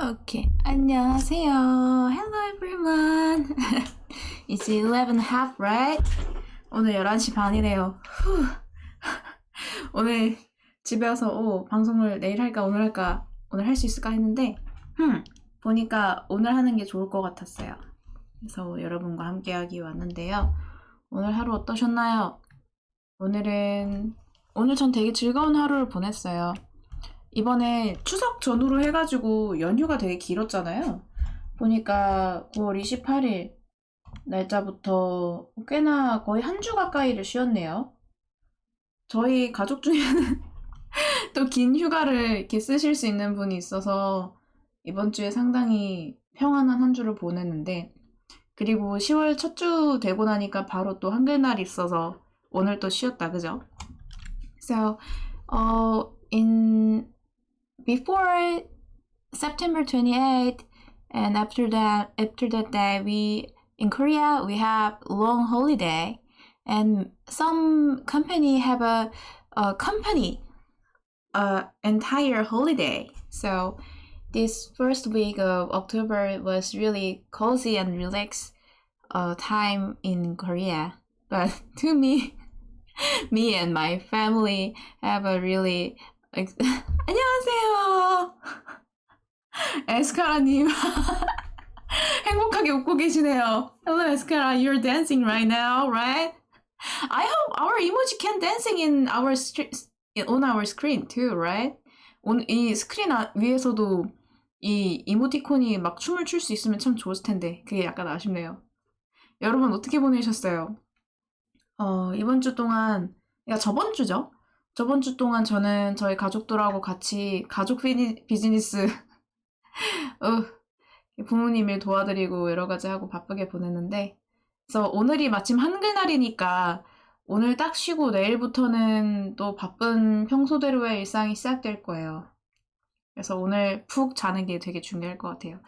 Okay. 안녕하세요. Hello everyone. It's 11:30, right? 오늘 11시 반이래요. 오늘 집에 와서 방송을 내일 할까 오늘 할까 오늘 할 수 있을까 했는데 보니까 오늘 하는 게 좋을 것 같았어요. 그래서 여러분과 함께 하기 왔는데요. 오늘 하루 어떠셨나요? 오늘 전 되게 즐거운 하루를 보냈어요. 이번에 추석 전후로 해가지고 연휴가 되게 길었잖아요. 보니까 9월 28일 날짜부터 꽤나 거의 한 주 가까이를 쉬었네요. 저희 가족 중에는 또 긴 휴가를 이렇게 쓰실 수 있는 분이 있어서 이번 주에 상당히 평안한 한 주를 보냈는데, 그리고 10월 첫 주 되고 나니까 바로 또 한글날이 있어서 오늘 또 쉬었다, 그죠? So, before September 28th and after that day, in Korea we have long holiday, and some company have a company entire holiday. So this first week of October was really cozy and relaxed time in Korea. But to me and my family have a really 안녕하세요. 에스카라님 행복하게 웃고 계시네요. Hello 에스카라, you're dancing right now, right? I hope our emoji can dancing on our screen too, right? 이 스크린 위에서도 이 이모티콘이 막 춤을 출 수 있으면 참 좋을 텐데 그게 약간 아쉽네요. 여러분 어떻게 보내셨어요? 이번 주 동안, 그러니까 저번 주 동안 저는 저희 가족들하고 같이 가족 비즈니스 부모님 일 도와드리고 여러 가지 하고 바쁘게 보냈는데, 그래서 오늘이 마침 한글날이니까 오늘 딱 쉬고 내일부터는 또 바쁜 평소대로의 일상이 시작될 거예요. 그래서 오늘 푹 자는 게 되게 중요할 것 같아요.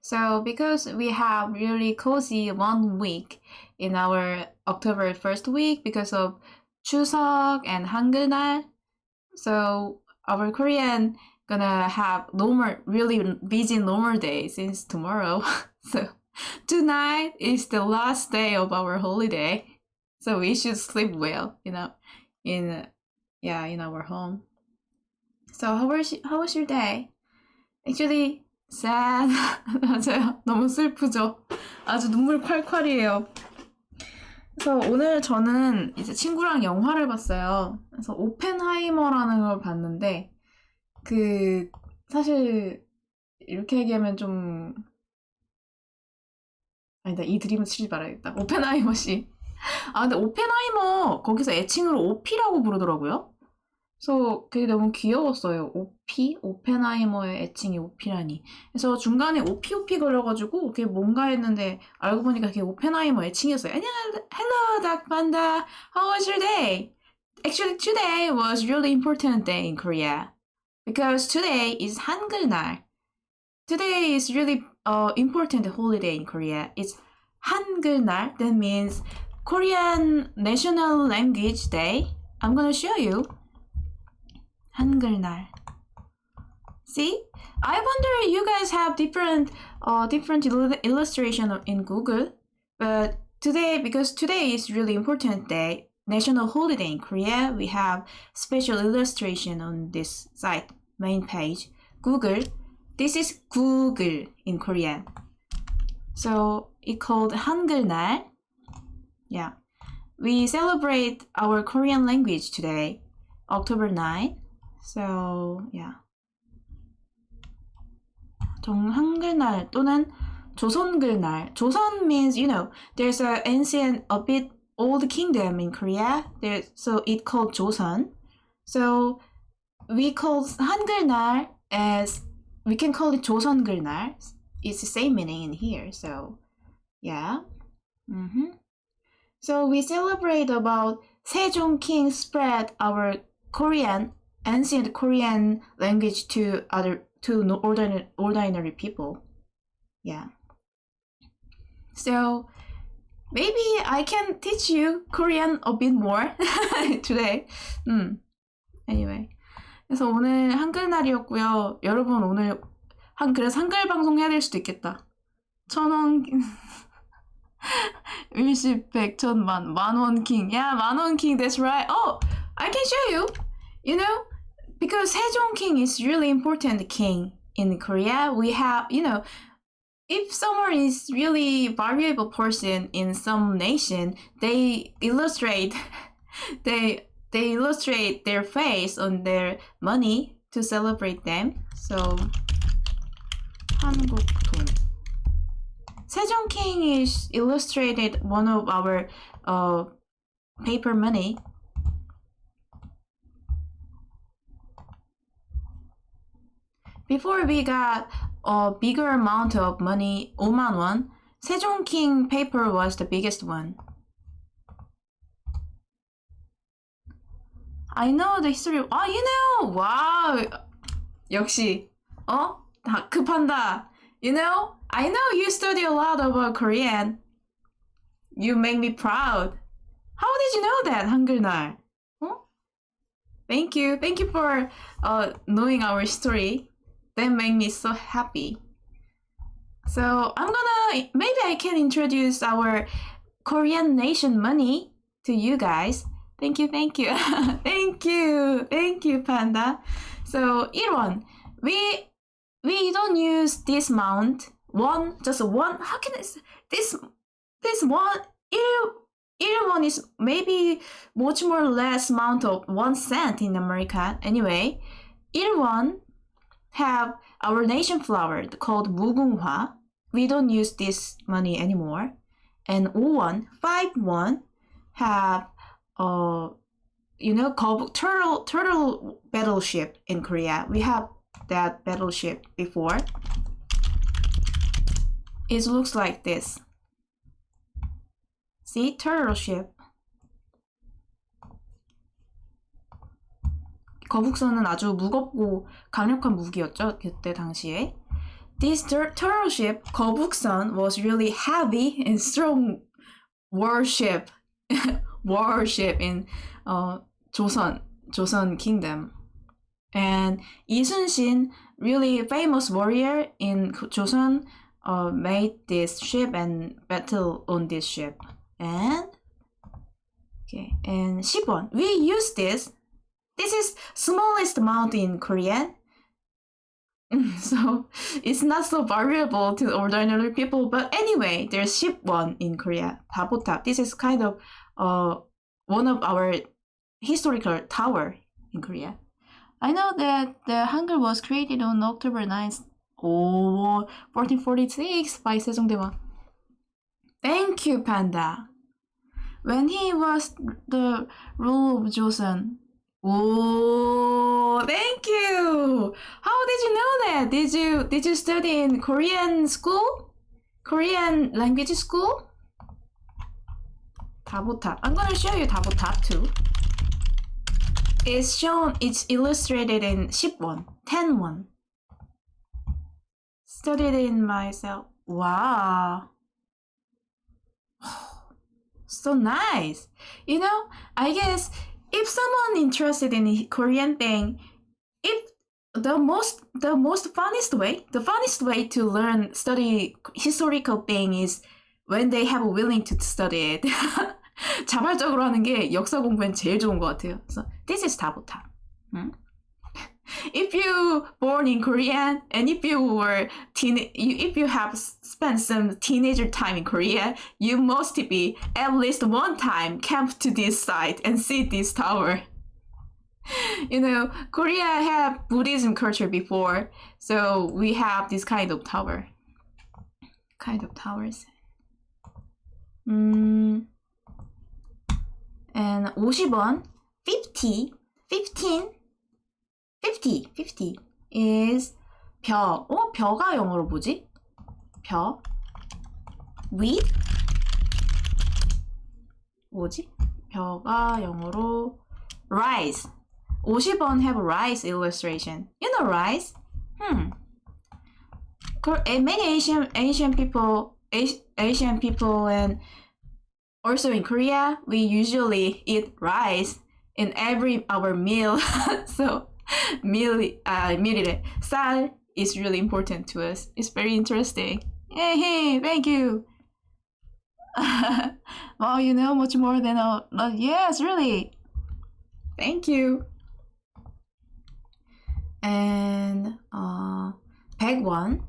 So because we have really cozy 1 week in our October 1st week because of 추석 and 한글날, so our Korean gonna have really busy normal day since tomorrow. So tonight is the last day of our holiday, so we should sleep well, in our home. So how was your day? Actually sad. 맞아요. 너무 슬프죠. 아주 눈물 콸콸이에요. 그래서 오늘 저는 이제 친구랑 영화를 봤어요. 그래서 오펜하이머라는 걸 봤는데, 사실 이렇게 얘기하면 좀 아니다, 이 드림을 치지 말아야겠다. 오펜하이머 씨. 근데 오펜하이머 거기서 애칭으로 오피라고 부르더라고요. 그래서 그게 너무 귀여웠어요. 오피? 오펜하이머의 애칭이 오피라니. 그래서 중간에 오피 걸려가지고 그게 뭔가 했는데 알고 보니까 그게 오펜하이머 애칭이었어요. 안녕하세요. Hello, Doc Panda. How was your day? Actually, today was really important day in Korea. Because today is 한글날. Today is really important holiday in Korea. It's 한글날. That means Korean National Language Day. I'm gonna show you. 한글날. See? I wonder you guys have different illustration in Google. But because today is really important day, national holiday in Korea, we have special illustration on this site, main page, Google. This is Google in Korean. So it called 한글날. Yeah. We celebrate our Korean language today, October 9th. So, yeah. 한글날 또는 조선글날. 조선 means, there's an ancient, a bit old kingdom in Korea. So it called 조선. So we call 한글날 we can call it 조선글날. It's the same meaning in here. So, yeah. So we celebrate about Sejong King spread our ancient Korean language to ordinary people. Yeah. So maybe I can teach you Korean a bit more today. Anyway. 그래서 오늘 한글날이었고요. 여러분 오늘 그래서 한글 방송 해야 될 수도 있겠다. 1,000원 일십, 백, 천만, 만원 king. Yeah, 만원 king, that's right. Oh, I can show you. You know, because Sejong king is really important king in Korea. We have, you know, if someone is really valuable person in some nation, they illustrate they illustrate their face on their money to celebrate them. So 한국 돈. Sejong king is illustrated one of our paper money. Before we got a bigger amount of money, 5만 won, Sejong king paper was the biggest one. I know the history. You know. Wow. 역시. 급한다. You know, I know you study a lot about Korean. You make me proud. How did you know that, 한글날? Thank you. Thank you for knowing our story. That made me so happy. So maybe I can introduce our Korean nation money to you guys. Thank you. Thank you, Panda. So 1won. We don't use this amount. Just one. How can I say this one? 1won is maybe much more less amount of 1 cent in America. Anyway, 1won have our nation flower called 무궁화. We don't use this money anymore. And 5won have turtle battleship in Korea. We have that battleship before. It looks like this. See, turtle ship. 거북선은 아주 무겁고 강력한 무기였죠, 그때 당시에. This turtle ship, 거북선, was really heavy and strong warship in Joseon Kingdom. And 이순신, really famous warrior in Joseon, made this ship and battle on this ship. And 10won. We use this. This is smallest amount in Korean. So it's not so valuable to ordinary people. But anyway, there's 10won in Korea. 다보탑. This is kind of one of our historical tower in Korea. I know that the Hangul was created on October 9th, 1446 by 세종대왕. Thank you, Panda. When he was the ruler of Joseon. Thank you. How did you know that? Did you study in Korean school? Korean language school? 다보탑. I'm gonna show you 다보탑 too. It's illustrated in 10won, 10won. Studied in myself. Wow. So nice. You know, I guess if someone interested in Korean thing, if the funniest way to study historical thing is when they have a willing to study it. 자발적으로 하는 게 역사 공부엔 제일 좋은 것 같아요. So this is 다보탑. If you born in Korea and if you have spent some teenager time in Korea, you must be at least one time camp to this site and see this tower. You know, Korea have Buddhism culture before, so we have this kind of towers. And 50won, 50 is 벼. 벼가 영어로 뭐지? 벼. wheat? 뭐지? 벼가 영어로 rice. 50won have rice illustration. You know rice? Many Asian people and also in Korea, we usually eat rice in our meal. So, 밀이래. 쌀, is really important to us. It's very interesting. Hey, thank you. Well, you know much more than yes, really. Thank you. And 101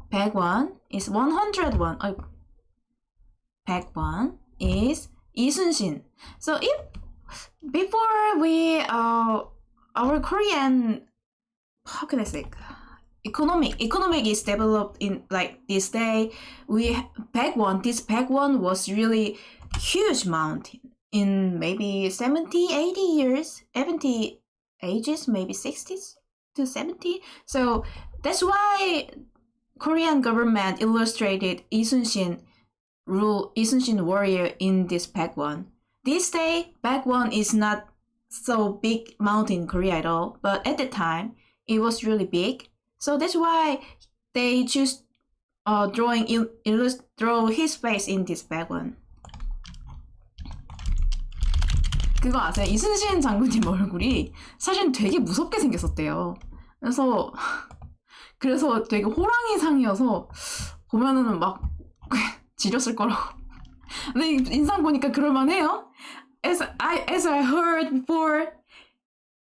is 101. 101 is 이순신. So if before we our Korean, how can I say, economic is developed in like this day, this back one was really huge mountain in maybe 70, 80 years, 70 ages, maybe 60s to 70. So that's why Korean government illustrated Isun-shin warrior in this back one. This day, back one is not so big mountain in Korea at all, but at the time, it was really big. So that's why they choose draw his face in this back one. 그거 아세요? 이순신 장군님 얼굴이 사실 되게 무섭게 생겼었대요. 그래서 되게 호랑이 상이어서 보면은 막 지렸을 거라고. 근데 인상 보니까 그럴만해요. As I heard before,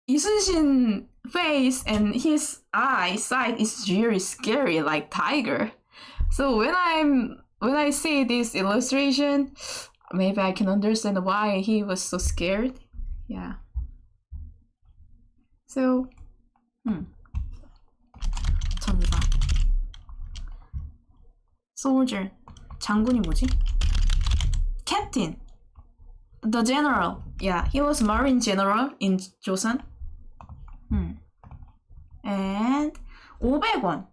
이순신 face and his eyesight is really scary, like tiger. So when I see this illustration, maybe I can understand why he was so scared. Yeah. So, 전사. Soldier. 장군이 뭐지? Captain. The general. Yeah, he was marine general in Joseon. And 500원.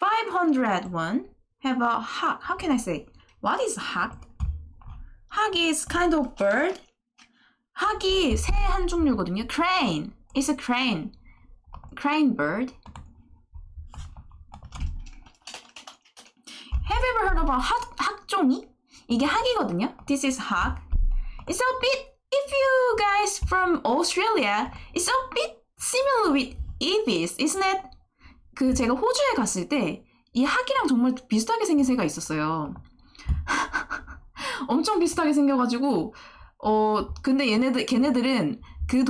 501 have a hawk. How can I say? What is hawk? Hawk is kind of bird. hawk이 새 한 종류거든요. Crane. It's a crane. Crane bird. Have you ever heard about 학종이? 이게 학이거든요. This is hawk. It's a bit, if you guys from Australia, it's a bit similar with ibis, isn't it? 제가 호주에 갔을 때 이 학이랑 정말 비슷하게 생긴 새가 있었어요. 엄청 비슷하게 생겨가지고 근데 걔네들은 그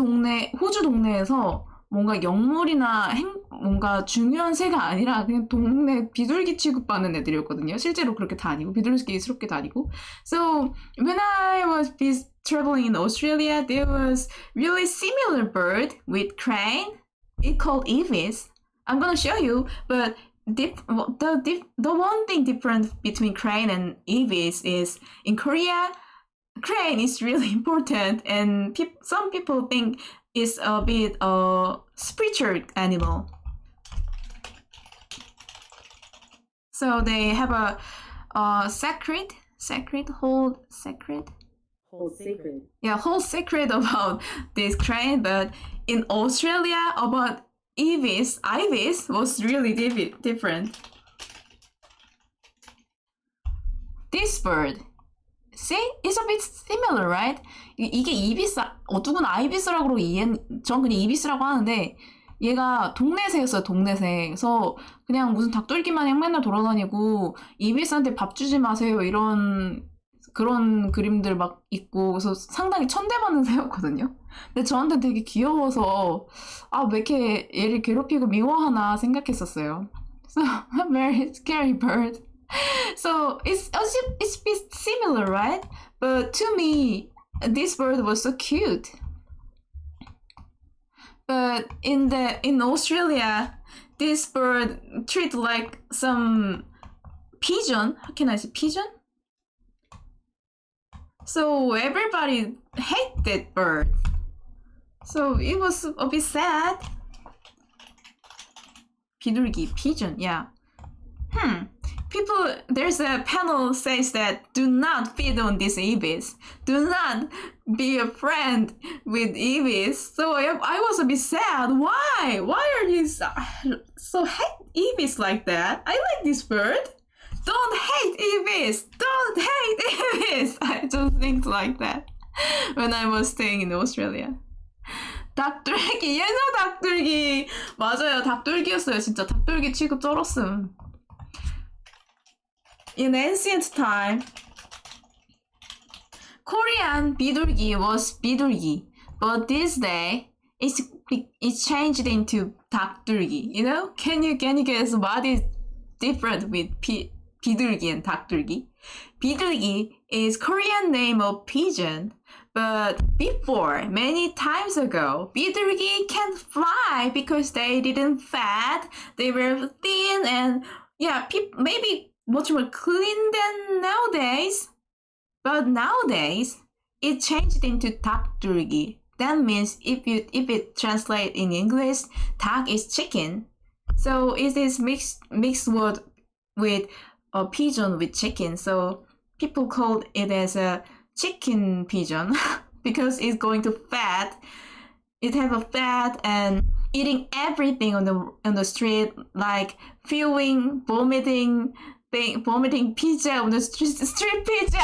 호주 동네에서 뭔가 영물이나 뭔가 중요한 새가 아니라 그냥 동네 비둘기 취급받는 애들이었거든요. 실제로 그렇게 다니고 비둘기스럽게 다니고. So when I was traveling in Australia, there was really similar bird with crane. It called ibis. I'm gonna show you, but the one thing different between crane and ibis is in Korea, crane is really important, and some people think it's a bit spiritual animal. So they have a sacred. Yeah, whole secret about this crane, but in Australia about ibis was really different. This bird, see, it's a bit similar, right? 이게 이비스, 누군 아이비스라고 그러고 전 그냥 이비스라고 하는데 얘가 동네새였어요, 동네새. 그래서 그냥 무슨 닭돌기 마냥 맨날 돌아다니고 이비스한테 밥 주지 마세요 그런 그림들 막 있고, 그래서 상당히 천대받는 새였거든요. 근데 저한테 되게 귀여워서 왜 이렇게 얘를 괴롭히고 미워하나 생각했었어요. So, a very scary bird. So, it's a bit similar, right? But to me, this bird was so cute. But in Australia, this bird treated like some pigeon. How can I say pigeon? So everybody hate that bird. So it was a bit sad. 비둘기, pigeon, yeah. People, there's a panel says that do not feed on this ibis. Do not be a friend with ibis. So I was a bit sad. Why? Why are you so hate ibis like that? I like this bird. Don't hate ibis. Don't hate ibis. I just think like that when I was staying in Australia. 닭둘기, 예너 닭둘기. 맞아요, 닭둘기였어요. 진짜 닭둘기 취급 쩔었음. In ancient time, Korean 비둘기 was 비둘기, but this day it's changed into 닭둘기. You know? Can you guess what is different with 비둘기 and 닭둘기? 비둘기 is Korean name of pigeon, but before, many times ago, 비둘기 can't fly because they didn't fat, they were thin and yeah, maybe much more clean than nowadays. But nowadays, it changed into 닭둘기. That means if it translate in English, 닭 is chicken. So it is mixed word with a pigeon with chicken. So people call it as a chicken pigeon because it's going to fat. It have a fat and eating everything on the street, like feeling, vomiting pizza on the street pizza.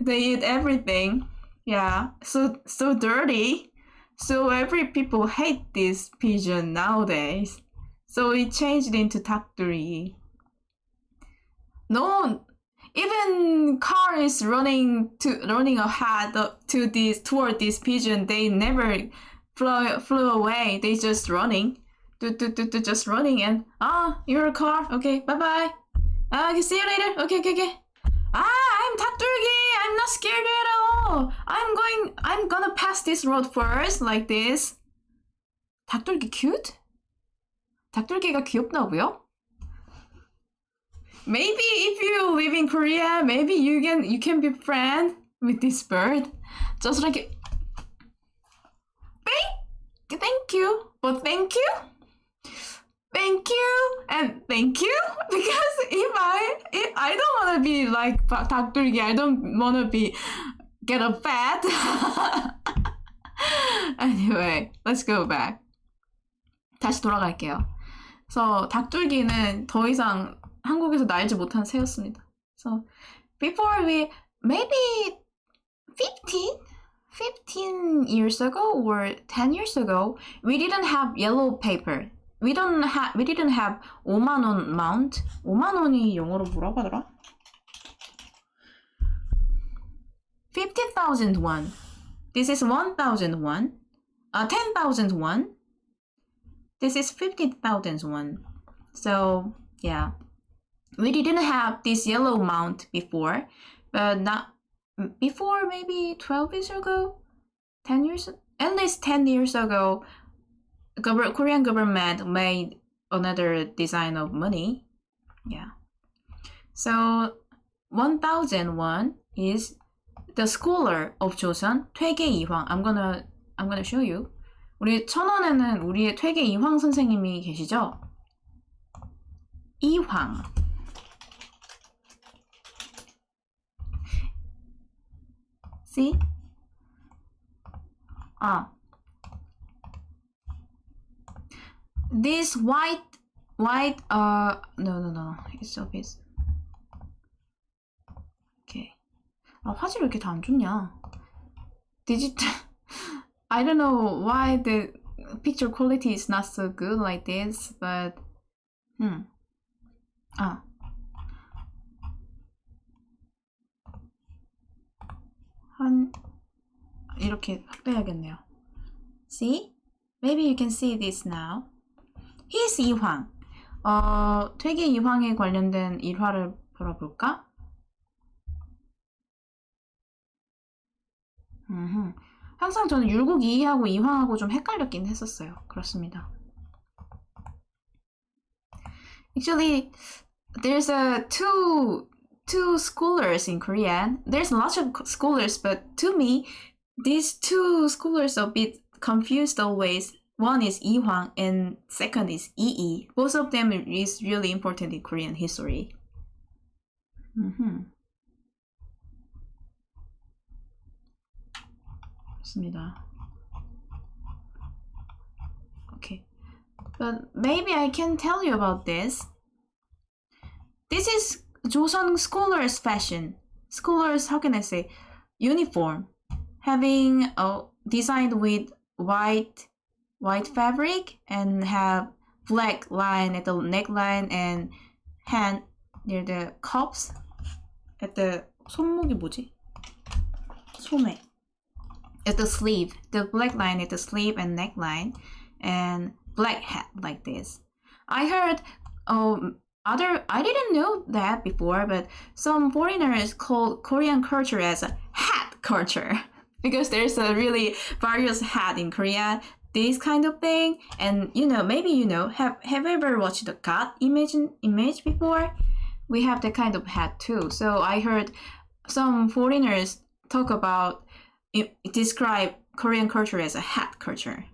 They eat everything. Yeah, so dirty. So every people hate this pigeon nowadays. So it changed into 닭둘기. No, even car is running ahead toward this pigeon. They never flew away. They just running. Just running and you're a car. Okay, bye bye. See you later. Okay. I'm 닭둘기. I'm not scared at all. I'm gonna pass this road first, like this. 닭둘기 cute? 닭둘기가 귀엽다고요? Maybe if you live in Korea, maybe you can be friend with this bird. Just like thank you, but thank you and thank you, because if I don't want to be like 닭둘기, I don't want to get a fat. Anyway, let's go back. 다시 돌아갈게요. 그래서 닭둘기는 더 이상 한국에서 날지 못한 새였습니다. So before maybe 15 years ago or 10 years ago, we didn't have yellow paper. We didn't have 5만 원 amount. 5만 원이 영어로 뭐라고 하더라? 50,000 won. This is 1,000 won. 10,000 won. This is 50,000 won. So yeah, we didn't have this yellow amount before, but not before maybe 12 years ago, 10 years, at least 10 years ago, Korean government made another design of money. Yeah. So 1,000 won is the scholar of Joseon, 퇴계 이황. I'm gonna show you. 우리 1,000원에는 우리의 퇴계 이황 선생님이 계시죠? 이황. See? This white, no, it's obvious. Okay. 화질이 왜 이렇게 다 안 좋냐? 디지털, I don't know why the picture quality is not so good like this, but, 이렇게 확대해야겠네요. See? Maybe you can see this now. He's 이황. 퇴계 이황에 관련된 일화를 풀어볼까? 항상 저는 율곡 이이하고 이황하고 좀 헷갈렸긴 했었어요. 그렇습니다. Actually, there's two scholars in Korean. There's lots of scholars, but to me, these two scholars are a bit confused always. One is 이황 and second is 이이. Both of them is really important in Korean history. 좋습니다. Okay. But maybe I can tell you about this. This is Joseon scholars fashion. Scholars, how can I say? Uniform. having designed with white fabric and have black line at the neckline and hand near the cuffs at the 손목이 뭐지? 소매. At the sleeve, the black line at the sleeve and neckline, and black hat like this. I heard I didn't know that before, but some foreigners call Korean culture as a hat culture because there's a really various hat in Korea, this kind of thing. And maybe have you ever watched the God image before? We have that kind of hat too. So I heard some foreigners talk about describe Korean culture as a hat culture.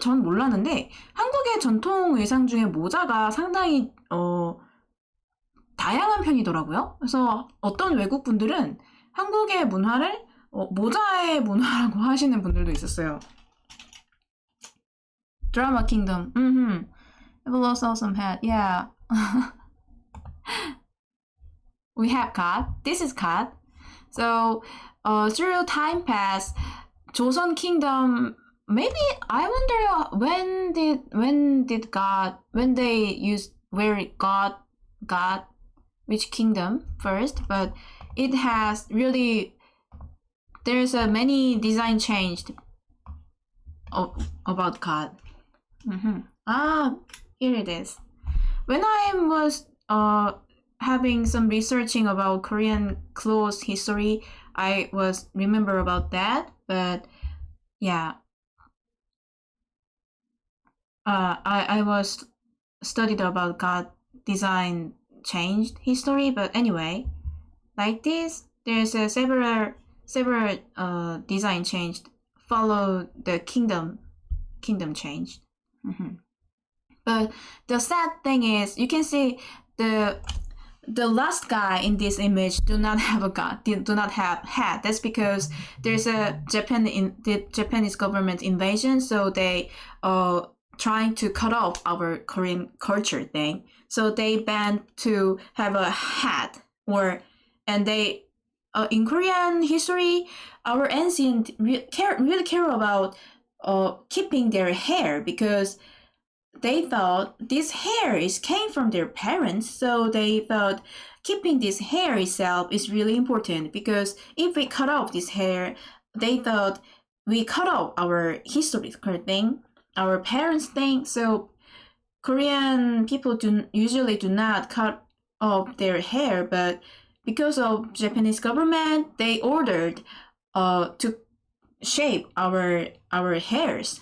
전 몰랐는데 한국의 전통 의상 중에 모자가 상당히 다양한 편이더라고요. 그래서 어떤 외국 분들은 한국의 문화를 모자의 문화라고 하시는 분들도 있었어요. Drama Kingdom. It will also awesome hat. Yeah. We have cut. This is cut. So through time pass, Joseon Kingdom. Maybe I wonder when they used where God which kingdom first, but it has really there's a many design changed about God. Here it is. When I was having some researching about Korean clothes history, I was remember about that, but yeah. I was studied about God design changed history, but anyway, like this, there's a several design changed, follow the kingdom changed. But the sad thing is, you can see the last guy in this image do not have a god, do not have hat. That's because there's a the Japanese government invasion, so they trying to cut off our Korean culture thing. So they banned to have a hat and they in Korean history, our ancient really care about keeping their hair because they thought this hair came from their parents. So they thought keeping this hair itself is really important because if we cut off this hair, they thought we cut off our historical thing, our parents' thing. So Korean people usually do not cut off their hair, but because of Japanese government, they ordered to shape our hairs.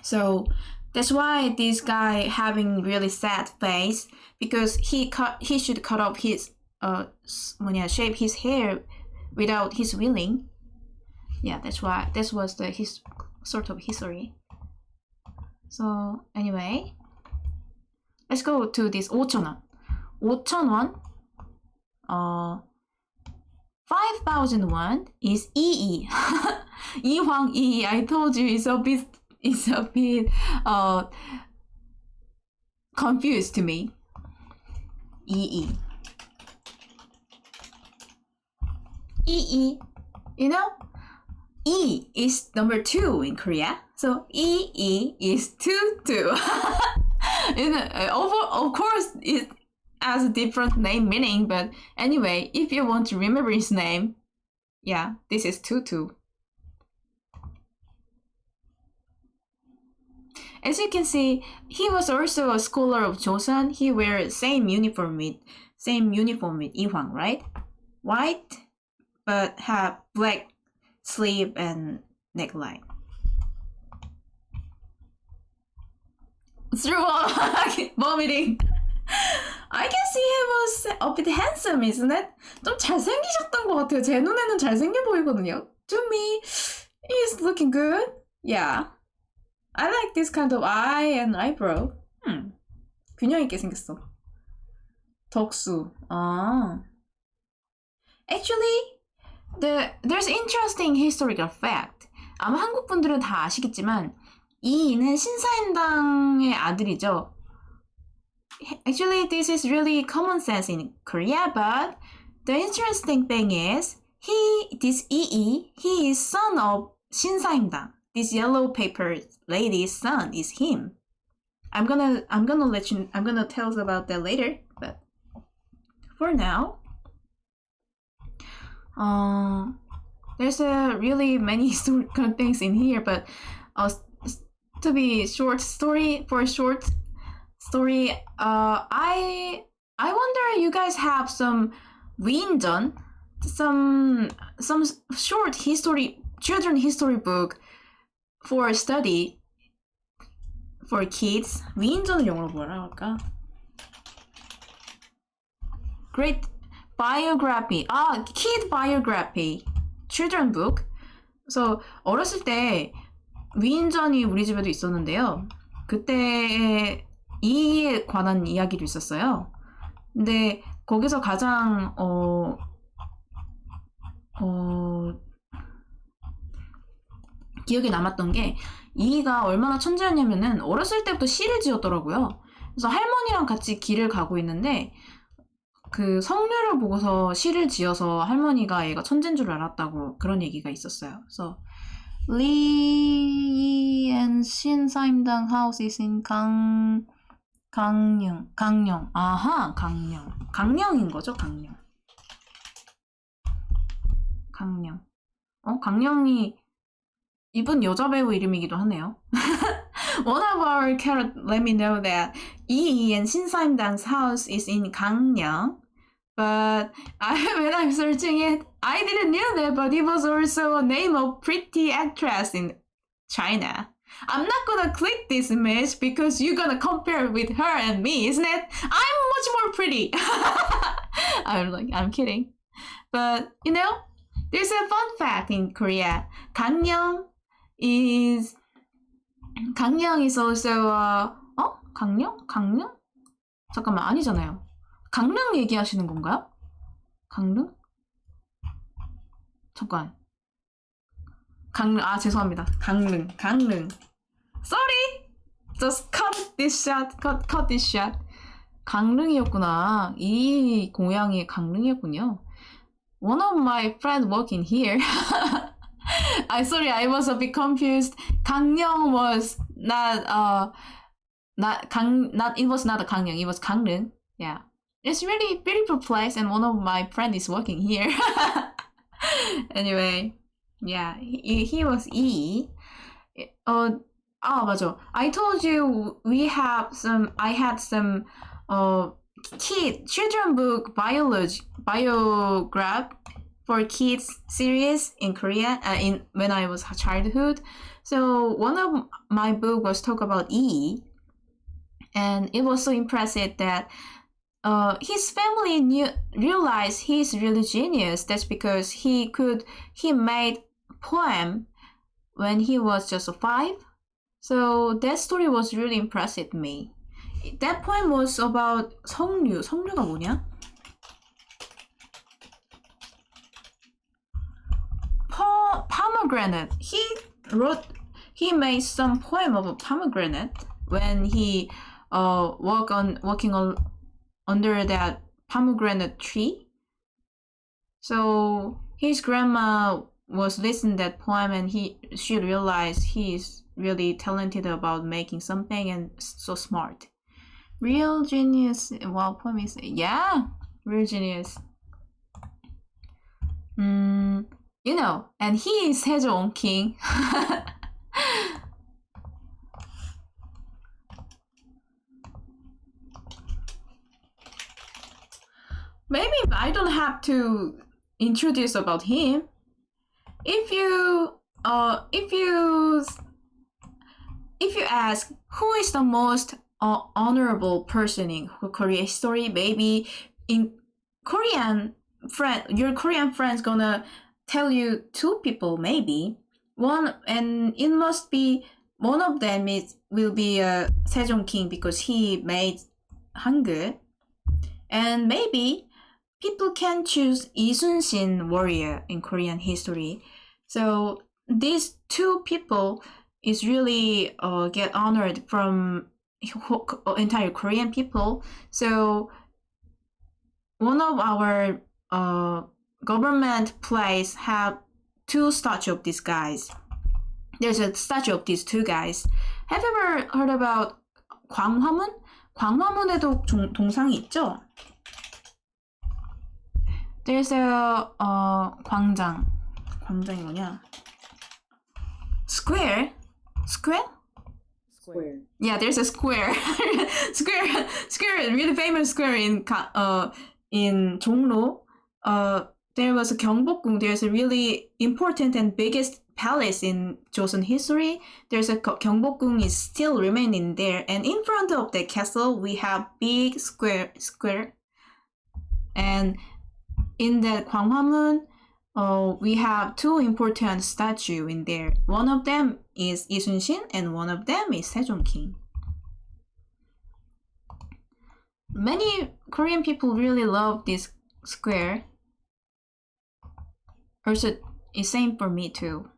So that's why this guy having really sad face because he should cut off his shape his hair without his willing. Yeah, that's why this was his sort of history. So anyway, let's go to this 5,000원. 5,000원. 5,000 won is 이이. 이황 이이. I told you it's a bit confused to me. 이이. 이이. You know, E is number 2 in Korea. So EE is 2. Of course, it has a different name meaning, but anyway, if you want to remember his name, yeah, this is 2. As you can see, he was also a scholar of Joseon. He wears same uniform with Ihwang, right? White, but have black sleeve and neckline. Through vomiting. I can see he was a bit handsome, isn't it? 좀 잘생기셨던 것 같아요. 제 눈에는 잘생겨 보이거든요. To me, he's looking good. Yeah. I like this kind of eye and eyebrow. 균형 있게 생겼어. 덕수. Actually, there's interesting historical fact. 아마 한국 분들은 다 아시겠지만 이인은 신사임당의 아들이죠. Actually, this is really common sense in Korea, but the interesting thing is, this Yi, he is son of 신사임당. This yellow paper lady's son is him. I'm gonna tell us about that later, but for now, there's really many historical things in here, but to be a short story, I wonder you guys have some 위인전, some short history, children history book for study for kids. 위인전을 영어로 뭐라 할까? Great biography. Kid biography. Children book. 그래서 어렸을 때 위인전이 우리 집에도 있었는데요. 그때 이에 관한 이야기도 있었어요. 근데 거기서 가장 기억에 남았던 게 이가 얼마나 천재였냐면은 어렸을 때부터 시를 지었더라고요. 그래서 할머니랑 같이 길을 가고 있는데 그 성류를 보고서 시를 지어서 할머니가 얘가 천재인 줄 알았다고 그런 얘기가 있었어요. 그래서 Lee and 신사임당 house is in 강령. 아하, 강령. 강령인 거죠, 강령. 강령이 이분 여자 배우 이름이기도 하네요. One of our characters let me know that Yi and 신사임당's house is in Gangneung, but when I'm searching it, I didn't know that, but it was also a name of pretty actress in China. I'm not gonna click this image because you're gonna compare with her and me, isn't it? I'm much more pretty. I'm kidding. But, you know, there's a fun fact in Korea. Gangneung is also 강령? 잠깐만, 아니잖아요. 강릉 얘기하시는 건가요? 강릉? 잠깐. 죄송합니다. 강릉. Sorry! Just cut this shot. 강릉이었구나. 이 고향이 강릉이었군요. One of my friends working here. I was a bit confused. 강령 was it was not a 강령, it was 강릉. Yeah. It's really beautiful place and one of my friends is working here. Anyway, yeah, he was E. 맞아. I told you I had some children book biograph for kids series in Korea when I was a childhood. So one of my book was talk about E, and it was so impressive that his family realized he's really genius. That's because he made poem when he was just 5. So that story was really impressive to me. That poem was about 성류. 성류가 뭐냐? Pomegranate. He made some poem of a pomegranate when he working under that pomegranate tree. So his grandma was listening that poem and she realized he's really talented about making something and so smart. Real genius. Wow, poem is real genius. You know, and he is Sejong king. Maybe I don't have to introduce about him. If you ask who is the most honorable person in Korea history, maybe in Korean your Korean friend's gonna tell you 2 people, maybe one, and it must be one of them will be Sejong king because he made Hangul, and maybe people can choose Isun-shin warrior in Korean history. So these 2 people is really get honored from entire Korean people. So one of our government place have two statues of these guys. There's a statue of these two guys. Have you ever heard about 광화문? 광화문에도 동상이 있죠? There's a 광장이 뭐냐? Square? Yeah, there's a square. square, really famous square in 종로. There was a 경복궁. There's a really important and biggest palace in Joseon history. There's a 경복궁 is still remaining there, and in front of the castle we have big square, and in the 광화문 we have two important statues in there. One of them is 이순신 and one of them is Sejong King. Many Korean people really love this square. Also, it's same for me too.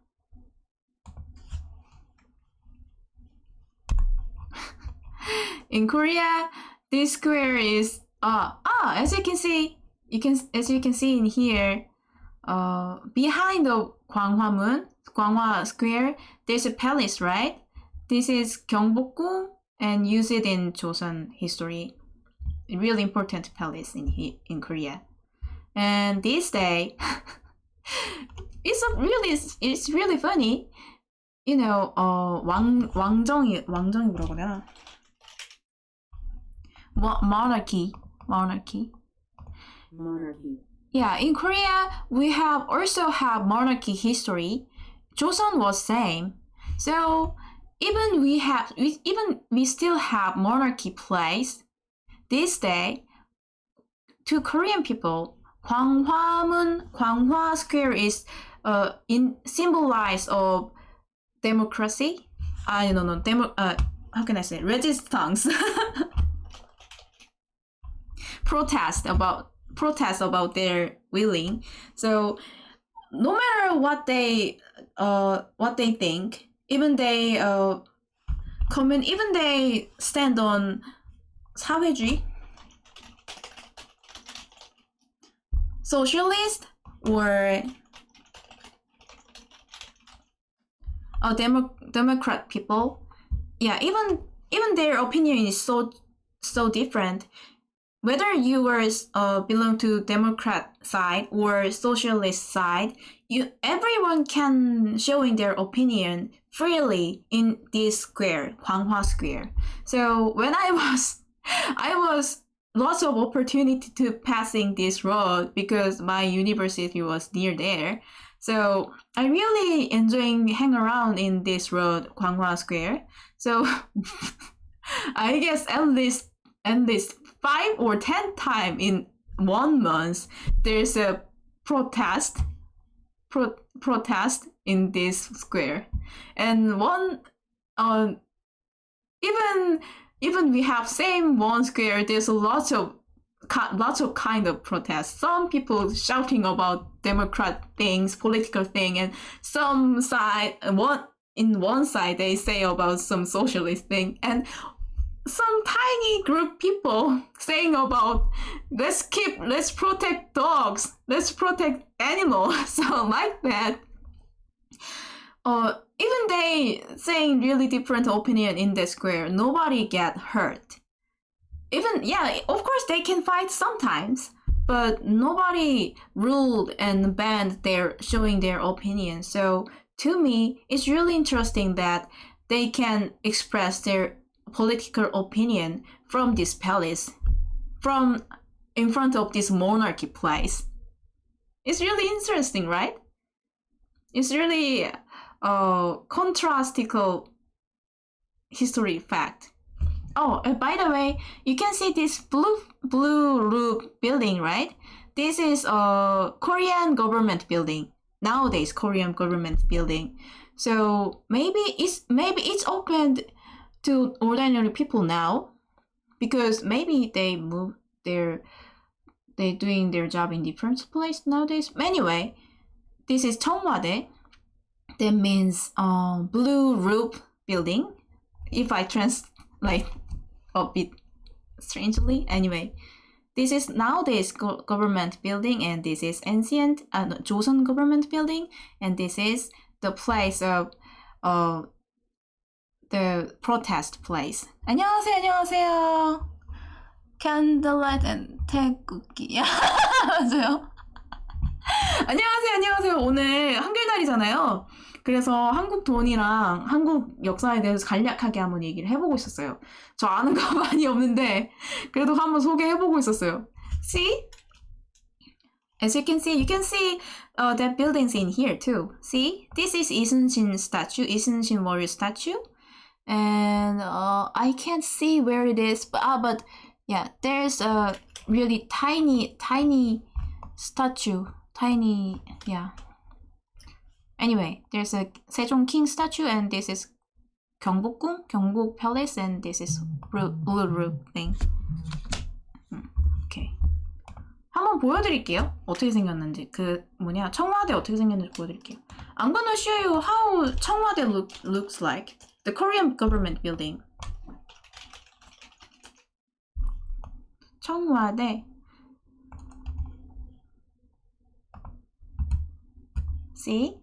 In Korea, this square is as you can see in here, behind the Gwanghwa Square, there's a palace, right? This is 경복궁 and used it in Joseon history. A really important palace in Korea. And this day, it's really funny. You know, 왕정이 뭐라고 해야 되나? Monarchy. Yeah, in Korea we also have monarchy history. Joseon was same. So even we still have monarchy place. This day, to Korean people, Gwanghwa Square is in symbolize of democracy. How can I say resistance? protest about their willing. So no matter what they think, even they stand on 사회주의, socialist, or Democrat people. Yeah, even their opinion is so different. Whether you belong to Democrat side or socialist side, everyone can showing their opinion freely in this square, Gwanghwa Square. So when I was lots of opportunity to passing this road because my university was near there. So I really enjoying hang around in this road, Gwanghwa Square. So I guess at least 5 or 10 times in 1 month, there's a protest in this square. And even we have same one square, there's lots of kind of protests. Some people shouting about Democrat things, political thing, and some side one side they say about some socialist thing, and some tiny group people saying about let's protect dogs, let's protect animals. So like that. Even they saying really different opinion in the square, nobody get hurt. Even, yeah, of course they can fight sometimes, but nobody ruled and banned their showing their opinion. So to me, it's really interesting that they can express their political opinion from this palace, from in front of this monarchy place. It's really interesting, right? It's really contrastical history fact. Oh, by the way, you can see this blue roof building, right? This is a Korean government building. Nowadays, Korean government building. So maybe it's opened to ordinary people now, because maybe they doing their job in different place nowadays. Anyway, this is 청와대. That means blue roof building. If I translate a bit strangely. Anyway, this is nowadays government building, and this is ancient Joseon government building, and this is the place of the protest place. 안녕하세요, 안녕하세요. Candlelight and 태국기. 맞아요. 안녕하세요, 안녕하세요. 오늘 한글날이잖아요. 그래서 한국 돈이랑 한국 역사에 대해서 간략하게 한번 얘기를 해보고 있었어요. 저 아는 거 많이 없는데 그래도 한번 소개해보고 있었어요. See? As you can see that buildings in here too. See? This is 이순신 statue, 이순신 warrior statue. And I can't see where it is, but yeah, there's a really tiny statue. Tiny, yeah. Anyway, there's a Sejong King statue, and this is Gyeongbokgung, Gyeongbok Palace, and this is blue roof thing. Okay. 한번 보여드릴게요. 어떻게 생겼는지. 청와대 어떻게 생겼는지 보여드릴게요. I'm gonna show you how 청와대 looks like. The Korean government building. 청와대. See?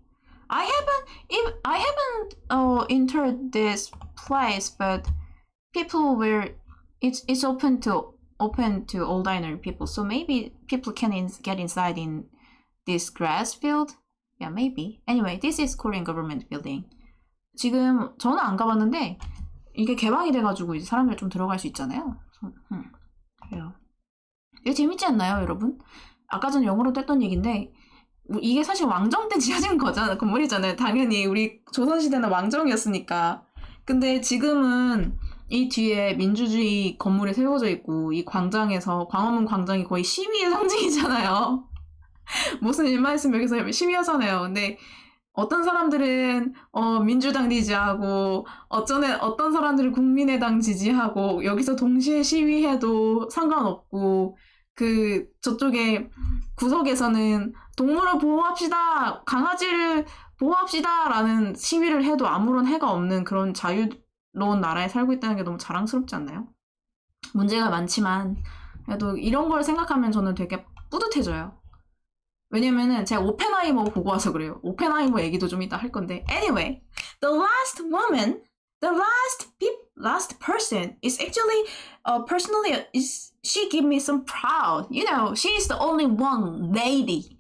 I haven't entered this place, but people it's open to old diner people, so maybe people can get inside in this grass field. Yeah, maybe. Anyway, this is Korean government building. 지금 저는 안 가봤는데 이게 개방이 돼가지고 이제 사람들 좀 들어갈 수 있잖아요. 그래요. 이게 재밌지 않나요, 여러분? 아까 전에 영어로도 했던 얘기인데 이게 사실 왕정 때 지어진 건물이잖아요. 당연히 우리 조선시대는 왕정이었으니까. 근데 지금은 이 뒤에 민주주의 건물이 세워져 있고 이 광장에서 광화문 광장이 거의 시위의 상징이잖아요. 무슨 일만 있으면 여기서 시위하잖아요. 근데 어떤 사람들은 민주당 지지하고 어떤 사람들은 국민의당 지지하고 여기서 동시에 시위해도 상관없고 저쪽에 구석에서는 동물을 보호합시다, 강아지를 보호합시다 라는 시위를 해도 아무런 해가 없는 그런 자유로운 나라에 살고 있다는 게 너무 자랑스럽지 않나요? 문제가 많지만 그래도 이런 걸 생각하면 저는 되게 뿌듯해져요. 왜냐면은 제가 오펜하이머 보고 와서 그래요. 오펜하이머 얘기도 좀 이따 할 건데. Anyway, the last woman, the last person is actually personally she give me some proud. You know, she's the only one lady,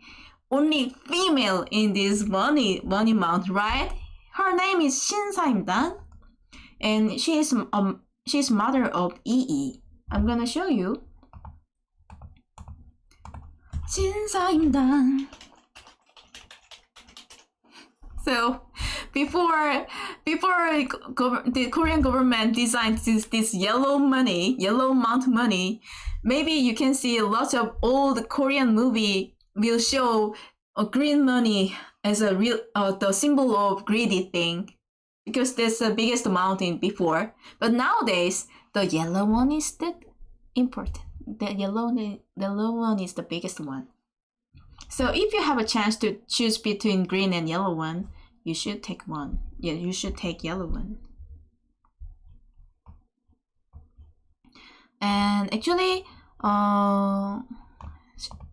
only female in this money mount, right? Her name is 신사임당, and she's mother of Yi. I'm gonna show you. 신사임당. So before the Korean government designed this yellow mount money, maybe you can see lots of old Korean movie will show a green money as a real the symbol of greedy thing, because that's the biggest mountain before. But nowadays the yellow one is the important. The yellow one is the biggest one. So if you have a chance to choose between green and yellow one, you should take one. Yeah, you should take yellow one. And actually,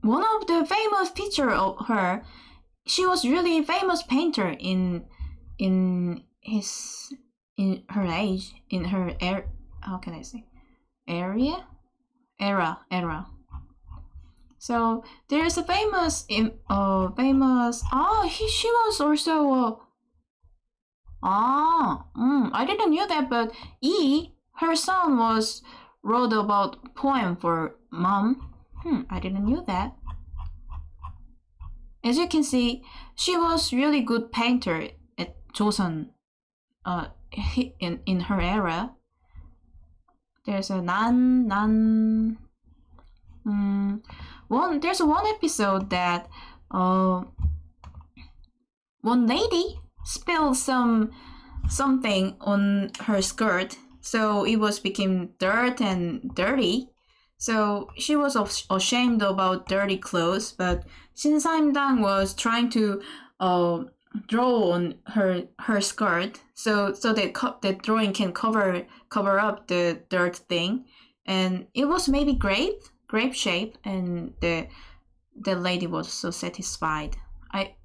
one of the famous picture of her, she was really famous painter in her age, in her how can I say, era. So there's a famous. She was also. I didn't know that, but her son wrote about poem for mom. I didn't know that. As you can see, she was really good painter at Joseon. In her era. There's a there's one episode that one lady spilled something on her skirt, so it became dirt and dirty. So she was ashamed about dirty clothes, but Shin Saim-dang was trying to draw on her skirt, so that drawing can cover up the dirt thing, and it was maybe great grape shape, and the lady was so satisfied. I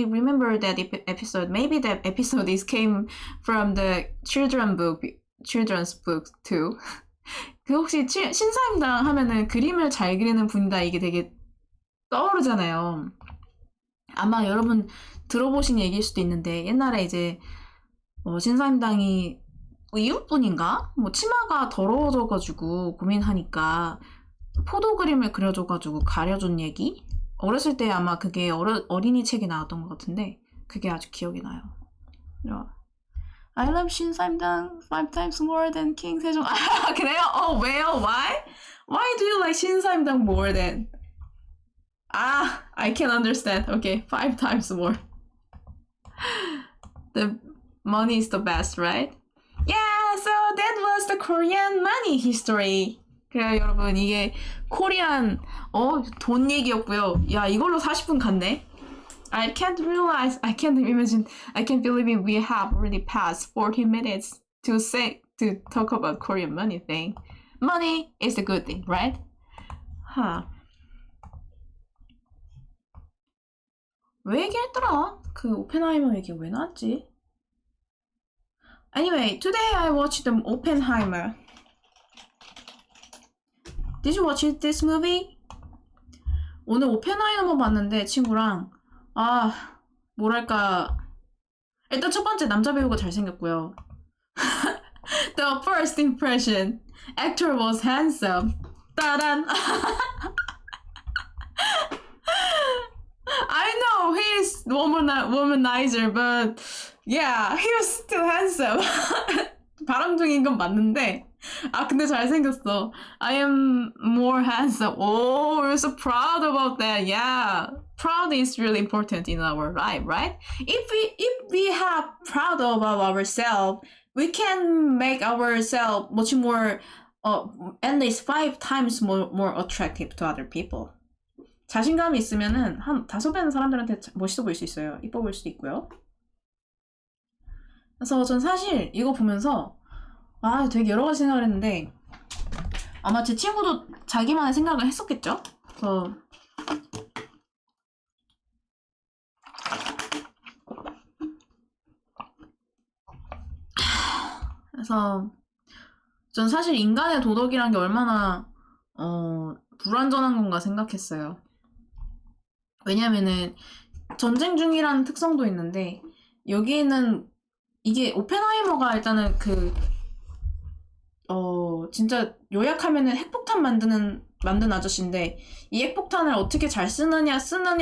remember that episode. Maybe that episode came from the children's book too. 그 혹시 신사임당 하면은 그림을 잘 그리는 분이다 이게 되게 떠오르잖아요. 아마 여러분 들어보신 얘기일 수도 있는데 옛날에 이제 신사임당이 이웃분인가? 뭐 치마가 더러워져가지고 고민하니까 포도 그림을 그려줘가지고 가려준 얘기? 어렸을 때 아마 그게 어린이 책에 나왔던 것 같은데 그게 아주 기억이 나요. I love 신사임당 5 times more than King 세종. 아 그래요? 왜요? Why? Why do you like 신사임당 more than? I can understand. Okay, 5 times more. The money is the best, right? Yeah, so that was the Korean money history. 그래요 여러분 이게 코리안 돈 얘기였고요. 야 이걸로 40분 갔네. I can't believe we have already passed 40 minutes to talk about Korean money thing. Money is a good thing, right? 왜 얘기했더라? 그 오펜하이머 얘기 왜 나왔지? Anyway, today I watched the Oppenheimer. Did you watch this movie? 오늘 오펜하이머 봤는데 친구랑 뭐랄까 일단 첫 번째 남자 배우가 잘생겼고요. The first impression, actor was handsome. 따란. I know he's womanizer, but yeah, he was still handsome. 바람둥이인 건 맞는데 근데 잘생겼어. I am more handsome. Oh, you're so proud about that. Yeah, proud is really important in our life, right? If we have proud about ourselves, we can make ourselves much more, at least 5 times more attractive to other people. 자신감이 있으면은 한 5배는 사람들한테 멋있어 보일 수 있어요. 이뻐 보일 수도 있고요. 그래서 전 사실 이거 보면서 되게 여러 가지 생각을 했는데 아마 제 친구도 자기만의 생각을 했었겠죠? 그래서 전 사실 인간의 도덕이란 게 얼마나 불완전한 건가 생각했어요. 왜냐면은 전쟁 중이라는 특성도 있는데 여기에는 이게 오펜하이머가 일단은 진짜 요약하면은 핵폭탄 만든 아저씨인데 이 핵폭탄을 어떻게 잘 쓰느냐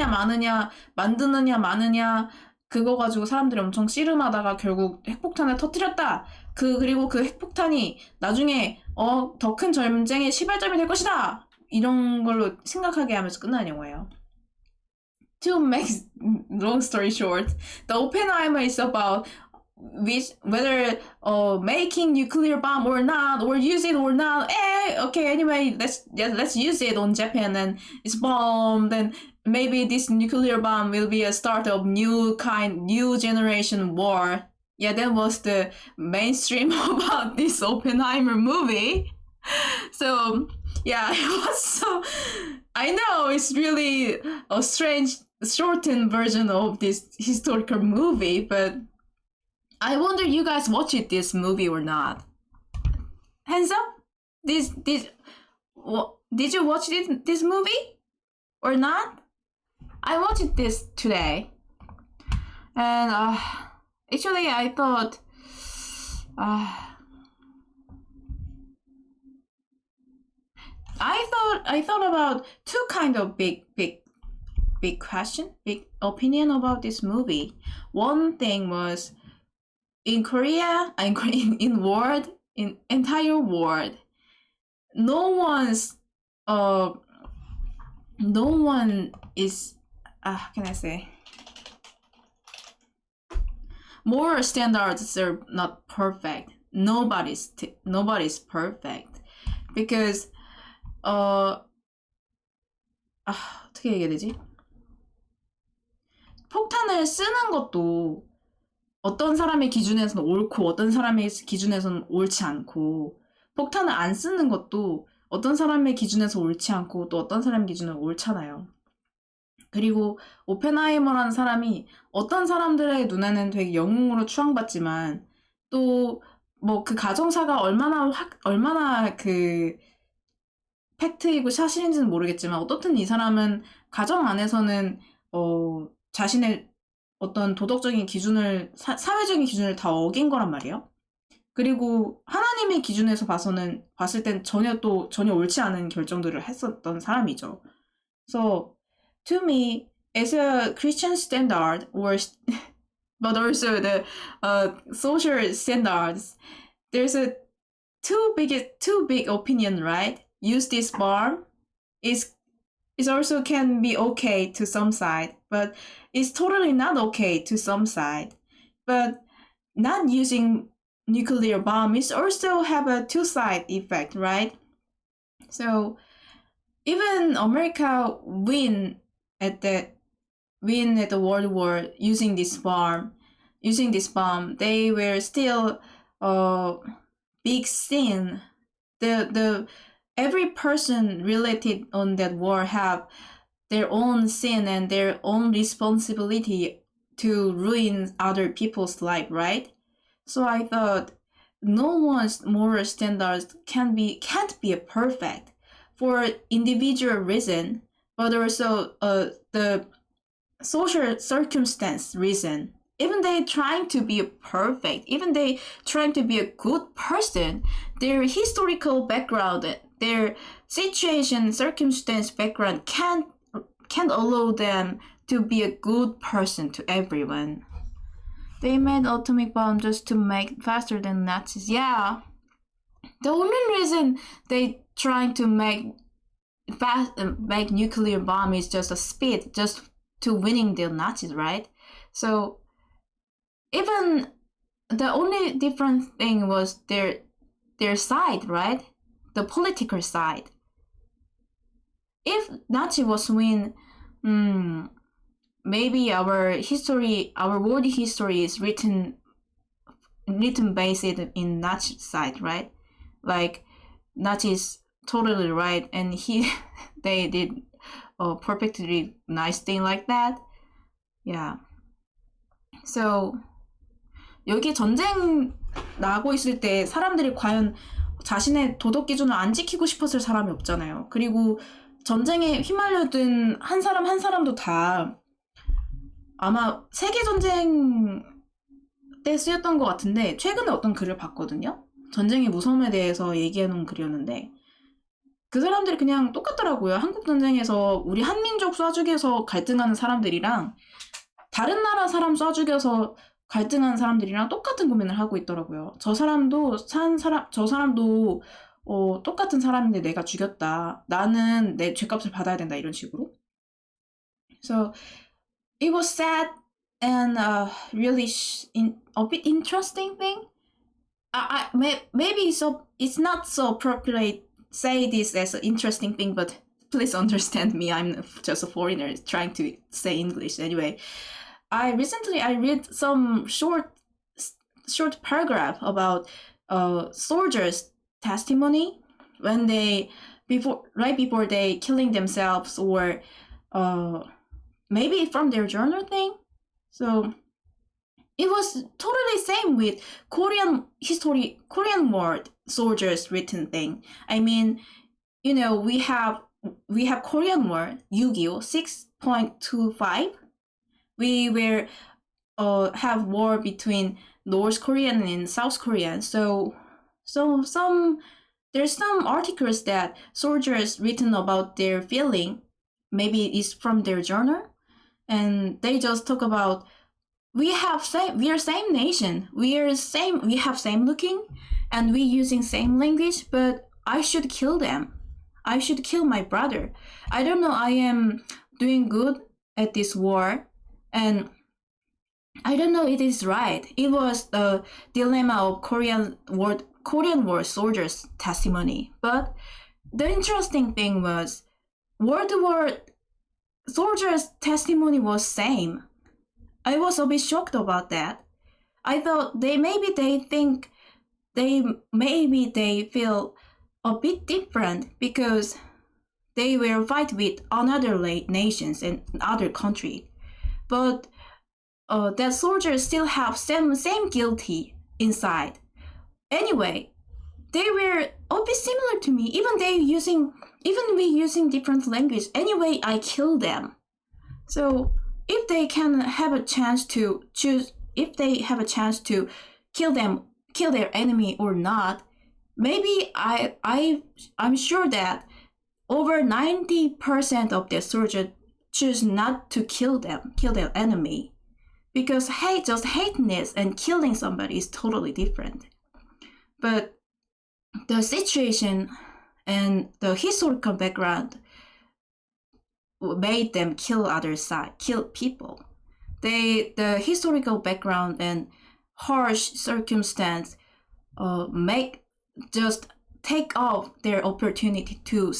마느냐 만드느냐 마느냐 그거 가지고 사람들이 엄청 씨름하다가 결국 핵폭탄을 터뜨렸다. 그리고 그 핵폭탄이 나중에 더 큰 전쟁의 시발점이 될 것이다. 이런 걸로 생각하게 하면서 끝나는 영화예요. To make long story short, the Oppenheimer is about whether making nuclear bomb or not, or use it or not. Okay, anyway, let's use it on Japan and it's bombed, and maybe this nuclear bomb will be a start of new generation war. Yeah, that was the mainstream about this Oppenheimer movie. So yeah, it was so. I know it's really a strange shortened version of this historical movie, but I wonder you guys watched this movie or not. Hands up? Did you watch this movie or not? I watched this today, and actually I thought I thought about two kind of big question, big opinion about this movie. One thing was in Korea, in world, in entire world, no one is how can I say, moral standards are not perfect. Nobody's perfect because 어떻게 얘기해야 되지? 폭탄을 쓰는 것도 어떤 사람의 기준에서는 옳고 어떤 사람의 기준에서는 옳지 않고, 폭탄을 안 쓰는 것도 어떤 사람의 기준에서 옳지 않고 또 어떤 사람의 기준은 옳잖아요. 그리고 오펜하이머라는 사람이 어떤 사람들의 눈에는 되게 영웅으로 추앙받지만 또 뭐 그 가정사가 얼마나 그 팩트이고 사실인지는 모르겠지만 어떻든 이 사람은 가정 안에서는 자신의 어떤 도덕적인 기준을 사회적인 기준을 다 어긴 거란 말이에요. 그리고 하나님의 기준에서 봤을 땐 전혀 옳지 않은 결정들을 했었던 사람이죠. So to me, as a Christian standard, but also the social standards, there's a too big opinion, right? Use this bar is also can be okay to some side, but it's totally not okay to some side. But not using nuclear bomb is also have a two-side effect, right? So even America win at the World War using this bomb, they were still big sin. The every person related on that war have their own sin and their own responsibility to ruin other people's life, right? So I thought no one's moral standards can't be perfect for individual reason, but also the social circumstance reason. Even they trying to be perfect, even they trying to be a good person, their historical background, their situation, circumstance background can't allow them to be a good person to everyone. They made atomic bomb just to make faster than Nazis. Yeah, the only reason they trying to make nuclear bomb is just a speed, just to winning the Nazis, right? So even the only different thing was their side, right? The political side. If Nazi was win, maybe our world history is written based in Nazi side, right? Like Nazis totally right, and they did a perfectly nice thing like that. Yeah. So 여기 전쟁 나고 있을 때 사람들이 과연 자신의 도덕 기준을 안 지키고 싶었을 사람이 없잖아요. 그리고 전쟁에 휘말려든 한 사람도 다 아마 세계전쟁 때 쓰였던 것 같은데 최근에 어떤 글을 봤거든요. 전쟁의 무서움에 대해서 얘기해놓은 글이었는데 그 사람들이 그냥 똑같더라고요. 한국전쟁에서 우리 한민족 쏴 죽여서 갈등하는 사람들이랑 다른 나라 사람 쏴 죽여서 갈등하는 사람들이랑 똑같은 고민을 하고 있더라고요. 저 사람도 똑같은 사람인데 내가 죽였다. 나는 내 죄값을 받아야 된다. 이런 식으로. So it was sad and really a bit interesting thing. Maybe it's not so appropriate say this as an interesting thing, but please understand me. I'm just a foreigner trying to say English anyway. I read some short paragraph about soldiers' testimony when right before they killing themselves, or maybe from their journal thing. So it was totally same with Korean War soldiers written thing. I mean, we have Korean War, Yu-Gi-Oh! 6.25. We were have war between North Korean and South Korean. So there's some articles that soldiers written about their feeling. Maybe it's from their journal, and they just talk about we are same nation. We have same looking, and we using same language. But I should kill them. I should kill my brother. I don't know. I am doing good at this war. And I don't know it is right. It was the dilemma of Korean War soldiers' testimony. But the interesting thing was World War soldiers' testimony was same. I was a bit shocked about that. I thought they feel a bit different because they will fight with another nations and other country. But that soldiers still have same guilty inside. Anyway, they were a bit similar to me. Even we using different language. Anyway, I kill them. So if they can have a chance to choose, if they have a chance to kill their enemy or not, maybe I'm sure that over 90% of the soldiers choose not to kill their enemy, because hateness and killing somebody is totally different. But the situation and the historical background made them kill people. The historical background and harsh circumstance take off their opportunity to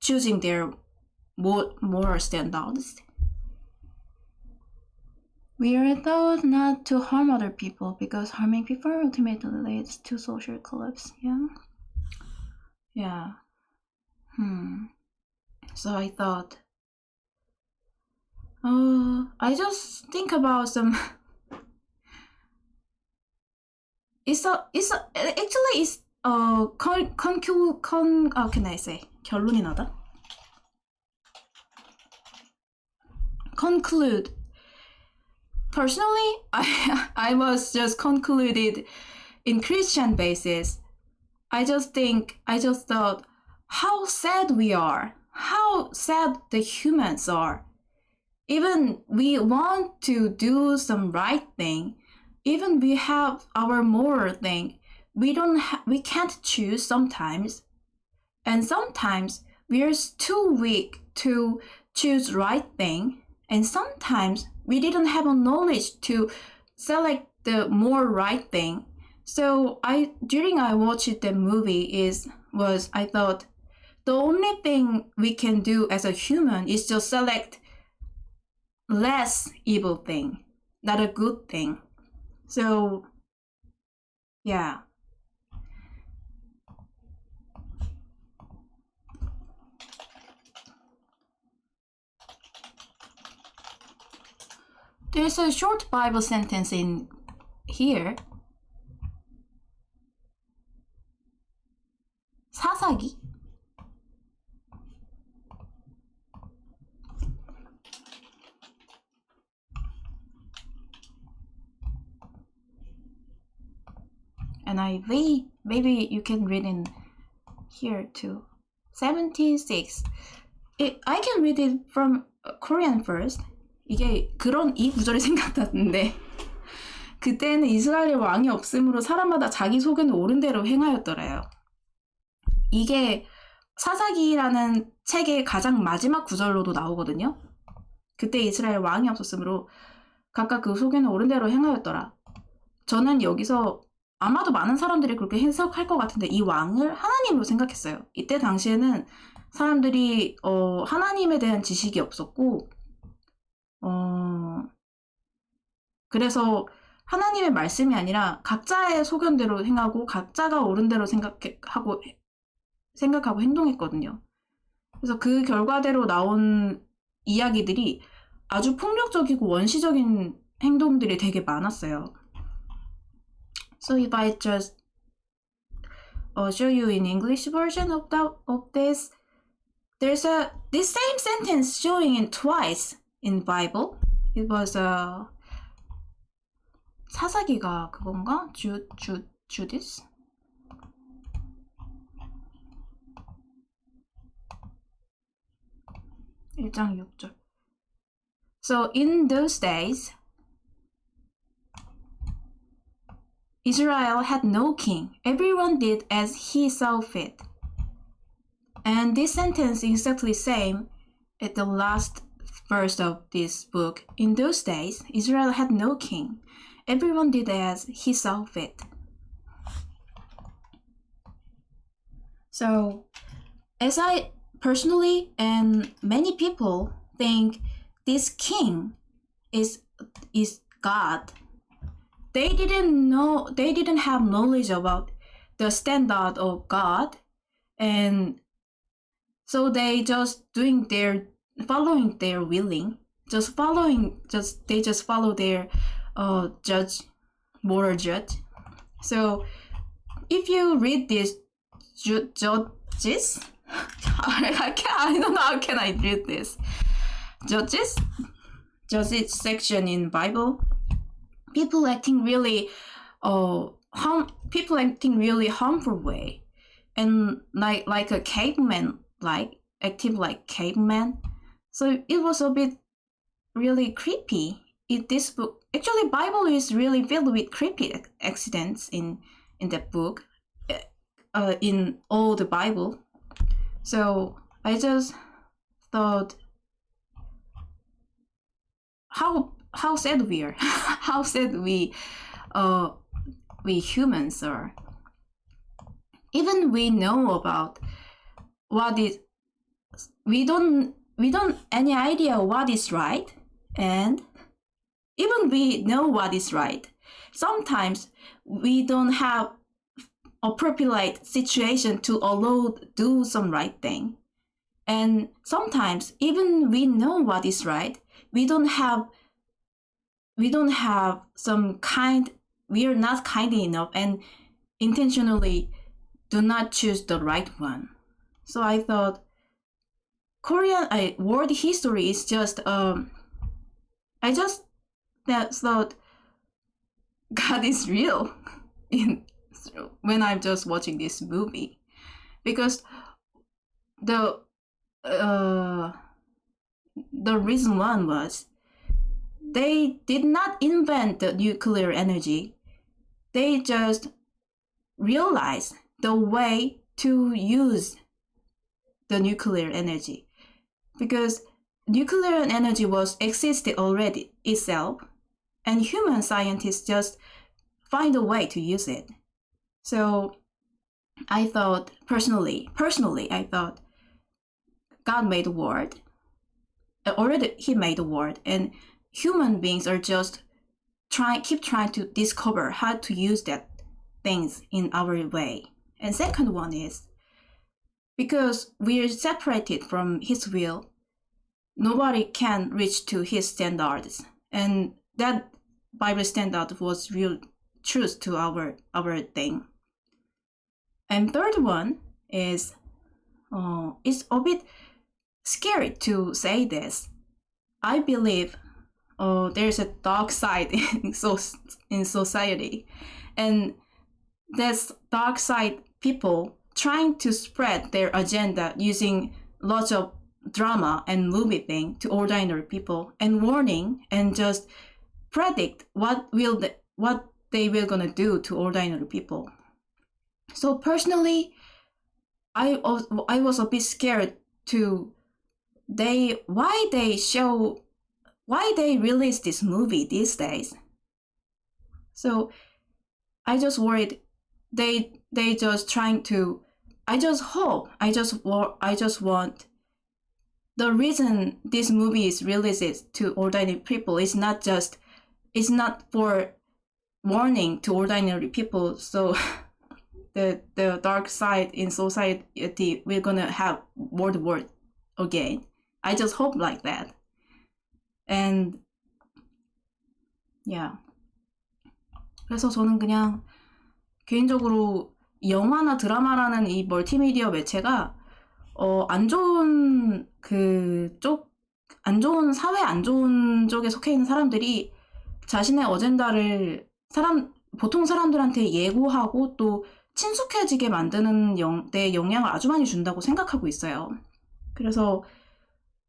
choosing their moral standards. We are taught not to harm other people because harming people ultimately leads to social collapse. Yeah. So I thought, I just think about some. How can I say? 결론이 나다. Conclude. Personally, I was just concluded in Christian basis. I just thought how sad we are, how sad the humans are. Even we want to do some right thing, even we have our moral thing, we can't choose sometimes. And sometimes we are too weak to choose right thing, and sometimes we didn't have a knowledge to select the more right thing. So during I watched the movie I thought the only thing we can do as a human is just select less evil thing, not a good thing. So yeah. There's a short Bible sentence in here. 사사기. NIV, maybe you can read in here too. 76. I can read it from Korean first. 이게 이 구절이 생각났는데 그때는 이스라엘의 왕이 없으므로 사람마다 자기 소견을 옳은 대로 행하였더래요. 이게 사사기라는 책의 가장 마지막 구절로도 나오거든요. 그때 이스라엘 왕이 없었으므로 각각 그 소견을 옳은 대로 행하였더라. 저는 여기서 아마도 많은 사람들이 그렇게 해석할 것 같은데 이 왕을 하나님으로 생각했어요. 이때 당시에는 사람들이 하나님에 대한 지식이 없었고 그래서 하나님의 말씀이 아니라 각자의 소견대로 행하고 각자가 옳은 대로 생각하고 행동했거든요. 그래서 그 결과대로 나온 이야기들이 아주 폭력적이고 원시적인 행동들이 되게 많았어요. So if I just show you in English version of this, there's this same sentence showing it twice in Bible. It was 사사기가 그건가? Judas? (1장 6절) So in those days, Israel had no king. Everyone did as he saw fit. And this sentence is exactly same at the last verse of this book. In those days, Israel had no king. Everyone did as he saw fit. So, as I personally and many people think this king is God, they didn't have knowledge about the standard of God, and so they just following their willing, they just follow their moral judge. So if you read these judges, I don't know how can I read this. Judges section in Bible, people acting really harmful way, and like a caveman, active like caveman. So it was a bit really creepy. This book, actually, Bible is really filled with creepy accidents in that book, in all the Bible. So I just thought, how sad we are, how sad we humans are. Even we know about what is, we don't any idea what is right, and even we know what is right, sometimes we don't have appropriate situation to allow do some right thing. And sometimes even we know what is right, we don't have some kind, we are not kind enough and intentionally do not choose the right one. So I thought Korean world history is just I just thought God is real when I'm just watching this movie, because the reason one was they did not invent the nuclear energy. They just realized the way to use the nuclear energy, because nuclear energy was existed already itself, and human scientists just find a way to use it. So I thought personally I thought God made the world. Already he made the world, and human beings are just keep trying to discover how to use that things in our way. And second one is, because we are separated from his will, nobody can reach to his standards, and that Bible standard was real truth to our thing. And third one is, it's a bit scary to say this. I believe there's a dark side in society, and there's dark side people trying to spread their agenda using lots of drama and movie thing to ordinary people, and warning and just predict what they will gonna do to ordinary people. So personally, I was a bit scared to why they release this movie these days. So I just worried they just trying to, I just want the reason this movie is released to ordinary people is not for warning to ordinary people, so the dark side in society we're gonna have world war again. I just hope like that. And yeah, 그래서 저는 그냥 개인적으로 영화나 드라마라는 이 멀티미디어 매체가 안 좋은 사회 안 좋은 쪽에 속해 있는 사람들이 자신의 어젠다를 보통 사람들한테 예고하고 또 친숙해지게 만드는 데 영향을 아주 많이 준다고 생각하고 있어요. 그래서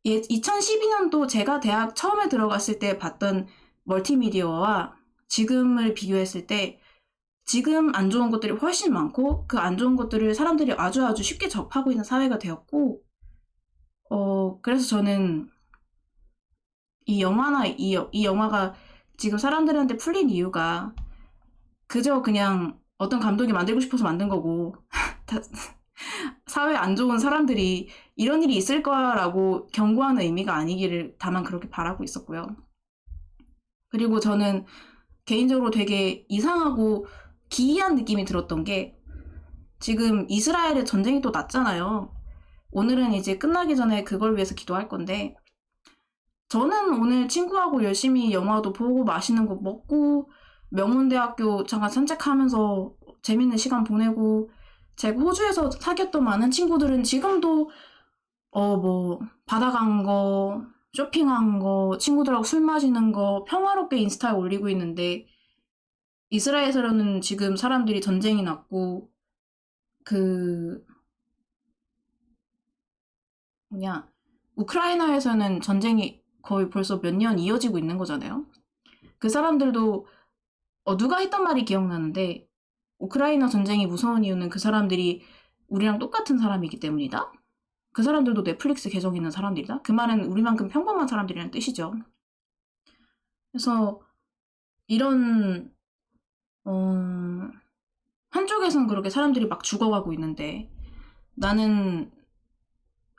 2012년도 제가 대학 처음에 들어갔을 때 봤던 멀티미디어와 지금을 비교했을 때 지금 안 좋은 것들이 훨씬 많고, 그 안 좋은 것들을 사람들이 아주 쉽게 접하고 있는 사회가 되었고, 그래서 저는 이 영화가 지금 사람들한테 풀린 이유가 그저 그냥 어떤 감독이 만들고 싶어서 만든 거고 사회 안 좋은 사람들이 이런 일이 있을 거라고 경고하는 의미가 아니기를 다만 그렇게 바라고 있었고요. 그리고 저는 개인적으로 되게 이상하고 기이한 느낌이 들었던 게, 지금 이스라엘의 전쟁이 또 났잖아요. 오늘은 이제 끝나기 전에 그걸 위해서 기도할 건데, 저는 오늘 친구하고 열심히 영화도 보고 맛있는 거 먹고 명문대학교 잠깐 산책하면서 재밌는 시간 보내고, 제가 호주에서 사귀었던 많은 친구들은 지금도 바다 간 거, 쇼핑한 거, 친구들하고 술 마시는 거 평화롭게 인스타에 올리고 있는데, 이스라엘에서는 지금 사람들이 전쟁이 났고 우크라이나에서는 전쟁이 거의 벌써 몇 년 이어지고 있는 거잖아요. 그 사람들도 누가 했던 말이 기억나는데, 우크라이나 전쟁이 무서운 이유는 그 사람들이 우리랑 똑같은 사람이기 때문이다. 그 사람들도 넷플릭스 계정 있는 사람들이다. 그 말은 우리만큼 평범한 사람들이라는 뜻이죠. 그래서 이런 한쪽에선 그렇게 사람들이 막 죽어가고 있는데, 나는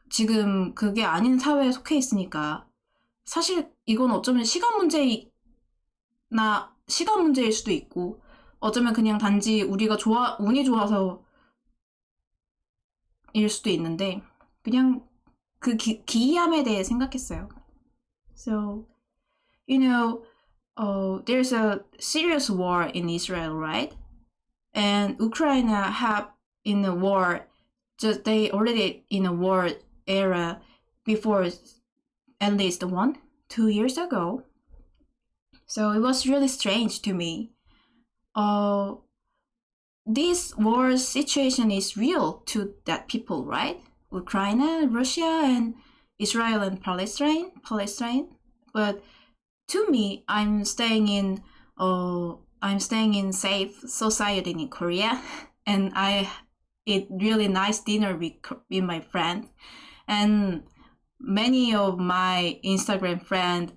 지금 그게 아닌 사회에 속해 있으니까, 사실 이건 어쩌면 시간 문제일 수도 있고, 어쩌면 그냥 단지 우리가 운이 좋아서 일 수도 있는데, 그냥 그 기이함에 대해 생각했어요. So, there's a serious war in Israel, right? And Ukraine have in a war, they already in a war era before at least 1-2 years ago. So it was really strange to me. This war situation is real to that people, right? Ukraine, Russia, and Israel and Palestine. But to me, I'm staying in safe society in Korea, and I eat really nice dinner with my friends, and many of my Instagram friends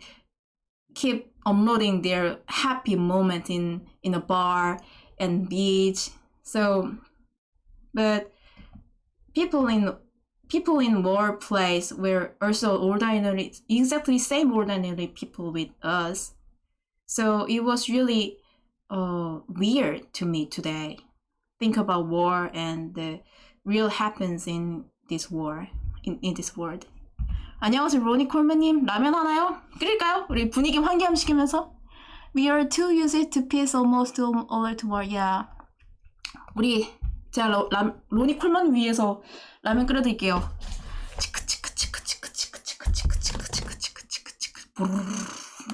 keep uploading their happy moment in a bar and beach. So, but people in workplace were also ordinary, exactly same ordinary people with us. So it was really weird to me today. Think about war and the real happens in this war, in this world. 안녕하세요, 로니 콜맨님. 라면 하나요? 끓일까요? 우리 분위기 환기함시키면서. We are too used to peace almost all to war. Yeah. 제가 로니 콜맨 위해서 라면 끓여드릴게요.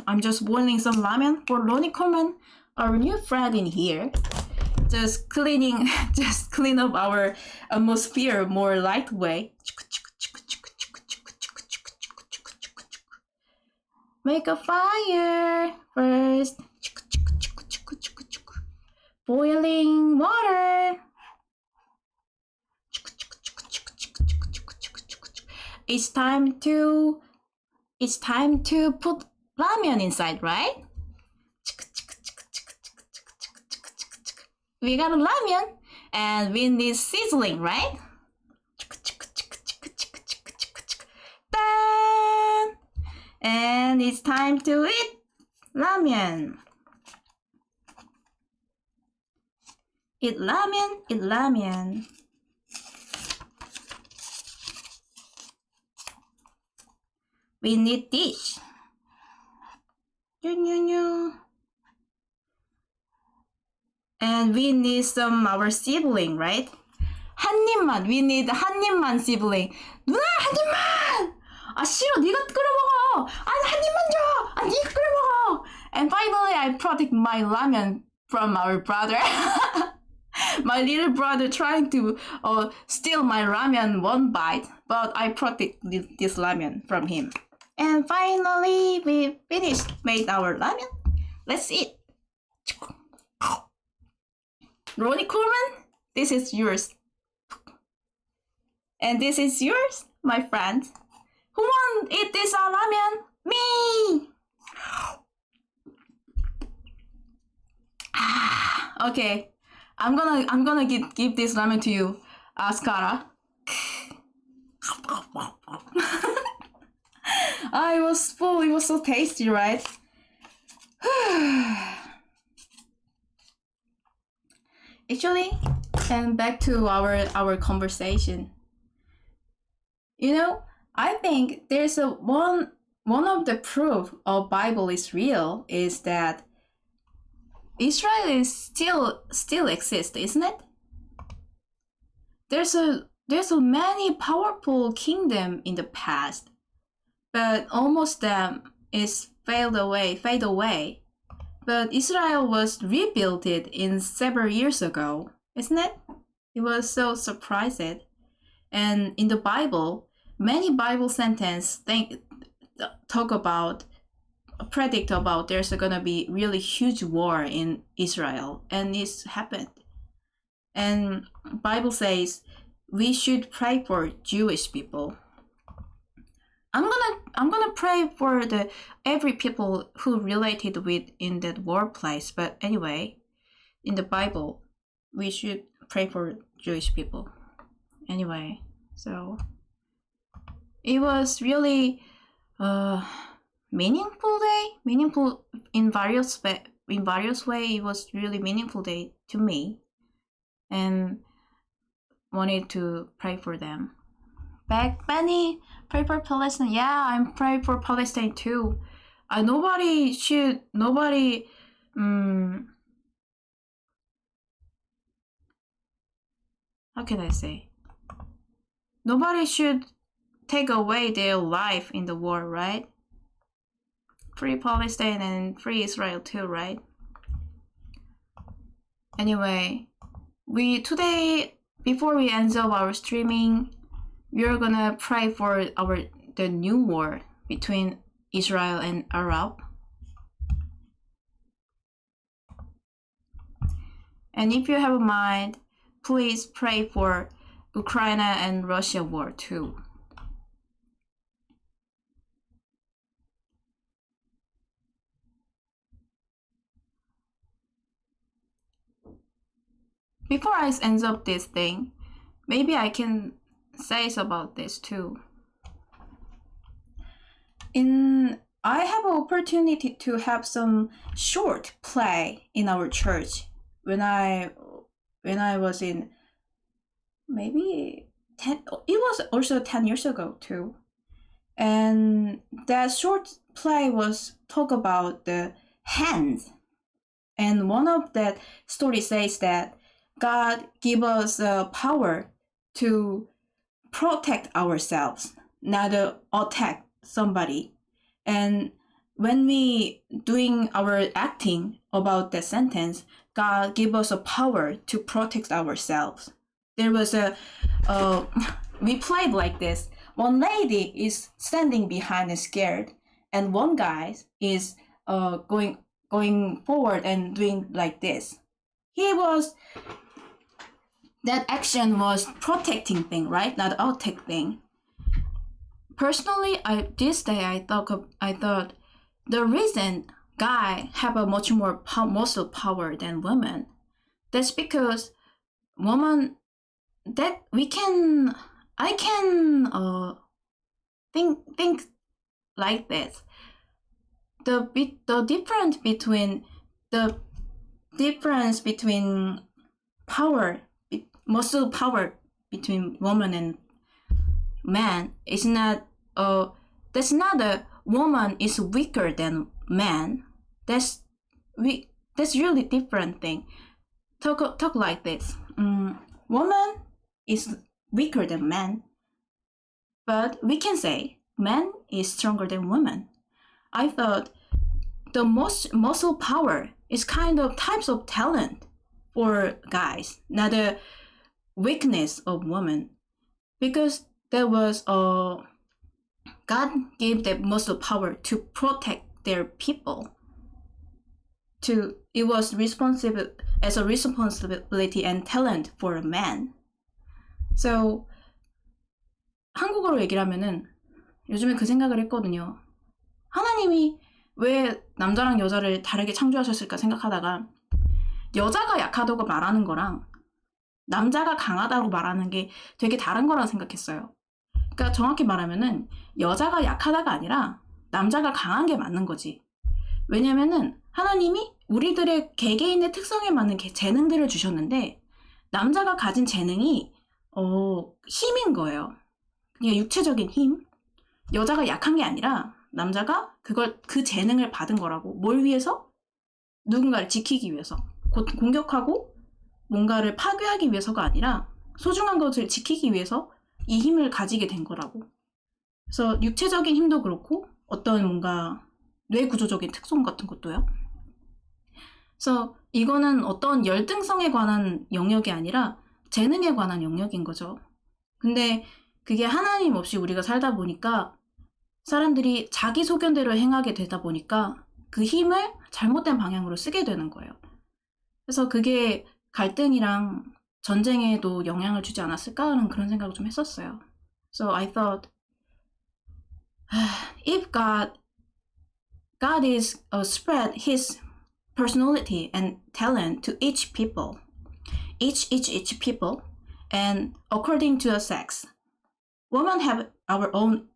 I'm just boiling some ramen for Ronnie Coleman, our new friend in here. Just clean up our atmosphere more lightweight. Make a fire first. Boiling water. It's time to put ramen inside, right? We got a ramen and we need sizzling, right? Done! And it's time to eat ramen. Eat ramen, eat ramen. We need dish. And we need some our sibling, right? 한 입만. We need 한 입만 sibling. 누나 한 입만. 아 싫어. 네가 끓여 먹어. 아니 한 입만 줘. 아 네가 끓여 먹어. And finally, I protect my ramen from our brother. My little brother trying to steal my ramen one bite, but I protect this ramen from him. And finally, we made our ramen. Let's eat. Ronnie Coleman, this is yours. And this is yours, my friend. Who won't eat this ramen? Me! Okay. I'm gonna give this ramen to you, Ascara. It was full. It was so tasty, right? Actually, And back to our conversation. You know, I think there's one of the proof of Bible is real is that Israel is still exists, isn't it? There's a many powerful kingdom in the past, but almost them is fade away. But Israel was rebuilt in several years ago, isn't it? It was so surprised. And in the Bible, many Bible sentences predict about there's gonna be really huge war in Israel, and it's happened. And Bible says we should pray for Jewish people. I'm gonna pray for every people who related with in that war place. But anyway, in the Bible, we should pray for Jewish people. Anyway, so it was really meaningful day. Meaningful in various way. It was really meaningful day to me, and wanted to pray for them. Benny, pray for Palestine. Yeah, I'm praying for Palestine too. How can I say? Nobody should take away their life in the war, right? Free Palestine and free Israel too, right? Anyway, today, before we end up our streaming, we're gonna pray for the new war between Israel and Arab. And if you have a mind, please pray for Ukraine and Russia war too. Before I end up this thing, maybe I can say about this too. I have an opportunity to have some short play in our church when I was in maybe 10, it was also 10 years ago too. And that short play was talk about the hands. And one of that story says that God give us power to protect ourselves, not attack somebody. And when we doing our acting about the sentence, God give us a power to protect ourselves. There was we played like this. One lady is standing behind and scared, and one guy is going forward and doing like this. That action was protecting thing, right? Not attack thing. Personally, this day I thought the reason guy have a much more muscle power than women, that's because woman that I can think like this. The difference between power, muscle power between woman and man is not that's not a woman is weaker than man. That's really different thing. Talk like this. Woman is weaker than man, but we can say man is stronger than woman. I thought the most muscle power is kind of types of talent for guys, not a weakness of women, because there was God gave them muscle power to protect their people. It was responsible as a responsibility and talent for a man. So 한국어로 얘기를 하면은 요즘에 그 생각을 했거든요. 하나님이 왜 남자랑 여자를 다르게 창조하셨을까 생각하다가 여자가 약하다고 말하는 거랑 남자가 강하다고 말하는 게 되게 다른 거라고 생각했어요. 그러니까 정확히 말하면은 여자가 약하다가 아니라 남자가 강한 게 맞는 거지. 왜냐면은 하나님이 우리들의 개개인의 특성에 맞는 재능들을 주셨는데 남자가 가진 재능이 힘인 거예요. 그냥 육체적인 힘. 여자가 약한 게 아니라 남자가 그 재능을 받은 거라고. 뭘 위해서? 누군가를 지키기 위해서. 공격하고 뭔가를 파괴하기 위해서가 아니라 소중한 것을 지키기 위해서 이 힘을 가지게 된 거라고. 그래서 육체적인 힘도 그렇고 어떤 뭔가 뇌구조적인 특성 같은 것도요. 그래서 이거는 어떤 열등성에 관한 영역이 아니라 재능에 관한 영역인 거죠. 근데 그게 하나님 없이 우리가 살다 보니까 사람들이 자기 소견대로 행하게 되다 보니까 그 힘을 잘못된 방향으로 쓰게 되는 거예요. 그래서 그게 갈등이랑 전쟁에도 영향을 주지 않았을까 하는 그런 생각을 좀 했었어요. So I thought, if God is spread His personality and talent to each people, each people, and according to a sex, women have our own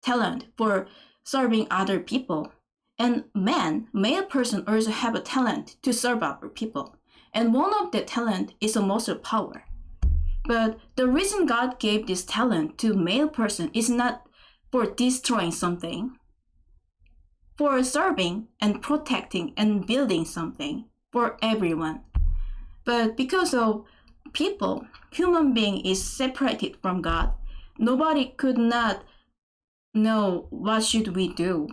talent for serving other people, and male person also have a talent to serve other people, and one of the talent is a muscle power. But the reason God gave this talent to male person is not for destroying something, for serving and protecting and building something for everyone. But because of people, human being is separated from God, nobody could not know what should we do.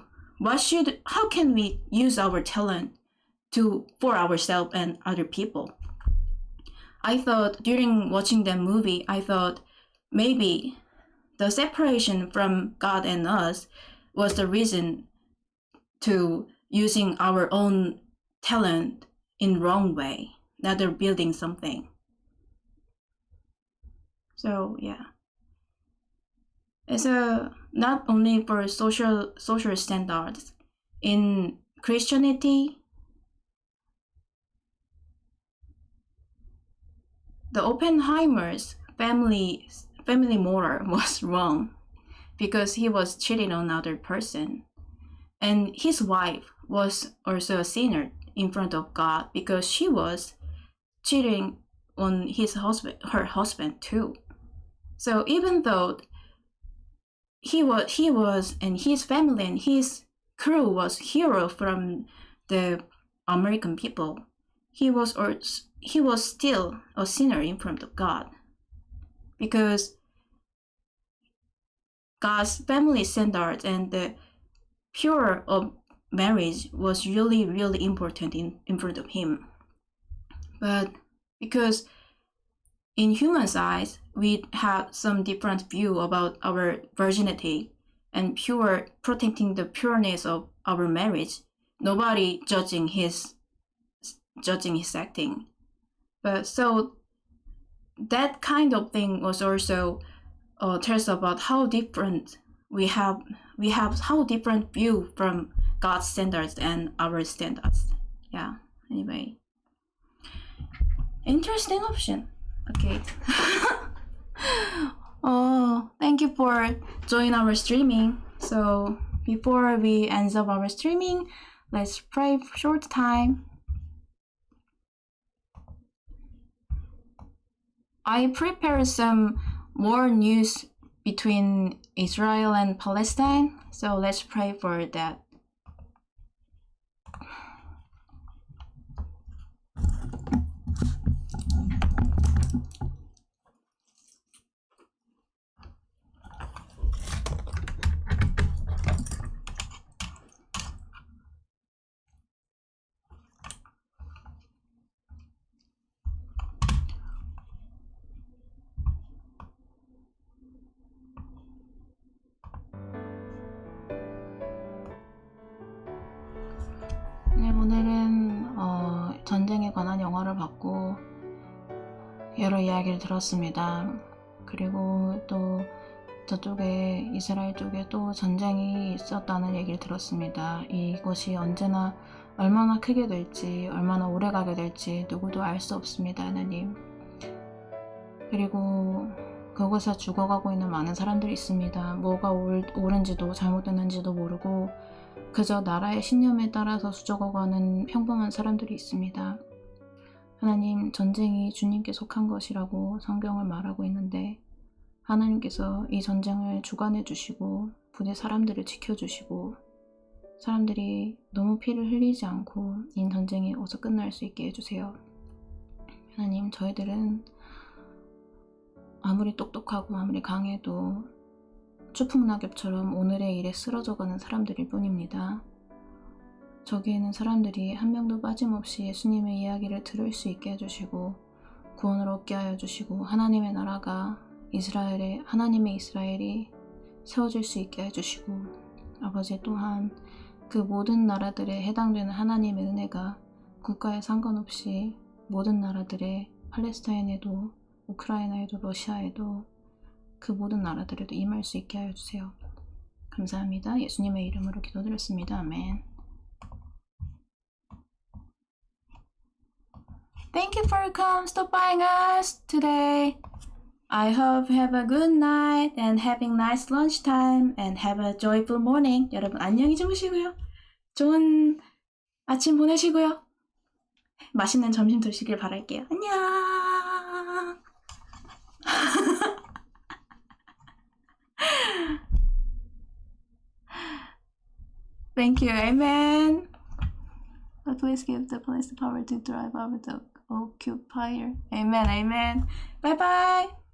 How can we use our talent for ourselves and other people? I thought during watching that movie, I thought maybe the separation from God and us was the reason to using our own talent in wrong way, not building something. So yeah, it's not only for social standards. In Christianity, the Oppenheimer's family moral was wrong because he was cheating on another person, and his wife was also a sinner in front of God because she was cheating on her husband too. So even though he was and his family and his crew was hero from the American people, he was still a sinner in front of God, because God's family standards and the pure of marriage was really, really important in front of him. But because in humans' eyes, we have some different view about our virginity and protecting the pureness of our marriage. Nobody judging his acting. But so that kind of thing was also tells about how different we have how different view from God's standards and our standards. Yeah. Anyway, interesting option. Okay. Thank you for joining our streaming. So before we end up our streaming, let's pray for a short time. I prepared some more news between Israel and Palestine, so let's pray for that. 네, 오늘은 전쟁에 관한 영화를 봤고 여러 이야기를 들었습니다. 그리고 또 저쪽에 이스라엘 쪽에 또 전쟁이 있었다는 얘기를 들었습니다. 이것이 언제나 얼마나 크게 될지 얼마나 오래 가게 될지 누구도 알 수 없습니다. 하나님. 그리고 그곳에 죽어가고 있는 많은 사람들이 있습니다. 뭐가 옳은지도 잘못됐는지도 모르고 그저 나라의 신념에 따라서 죽어가는 평범한 사람들이 있습니다. 하나님, 전쟁이 주님께 속한 것이라고 성경을 말하고 있는데 하나님께서 이 전쟁을 주관해 주시고 부대 사람들을 지켜주시고 사람들이 너무 피를 흘리지 않고 이 전쟁이 어서 끝날 수 있게 해주세요. 하나님, 저희들은 아무리 똑똑하고 아무리 강해도 추풍낙엽처럼 오늘의 일에 쓰러져가는 사람들일 뿐입니다. 저기에 있는 사람들이 한 명도 빠짐없이 예수님의 이야기를 들을 수 있게 해주시고 구원을 얻게 하여 주시고 하나님의 나라가 하나님의 이스라엘이 세워질 수 있게 해주시고 아버지, 또한 그 모든 나라들에 해당되는 하나님의 은혜가 국가에 상관없이 모든 나라들의 팔레스타인에도 우크라이나에도 러시아에도 그 모든 나라들에도 임할 수 있게 하여 주세요. 감사합니다. 예수님의 이름으로 기도드렸습니다. 아멘. Thank you for stop buying us today. I hope you have a good night and having nice lunchtime and have a joyful morning. 여러분 안녕히 주무시고요. 좋은 아침 보내시고요. 맛있는 점심 드시길 바랄게요. 안녕. Thank you. Amen. But please give the police the power to drive over the occupier. Amen. Amen. Bye bye.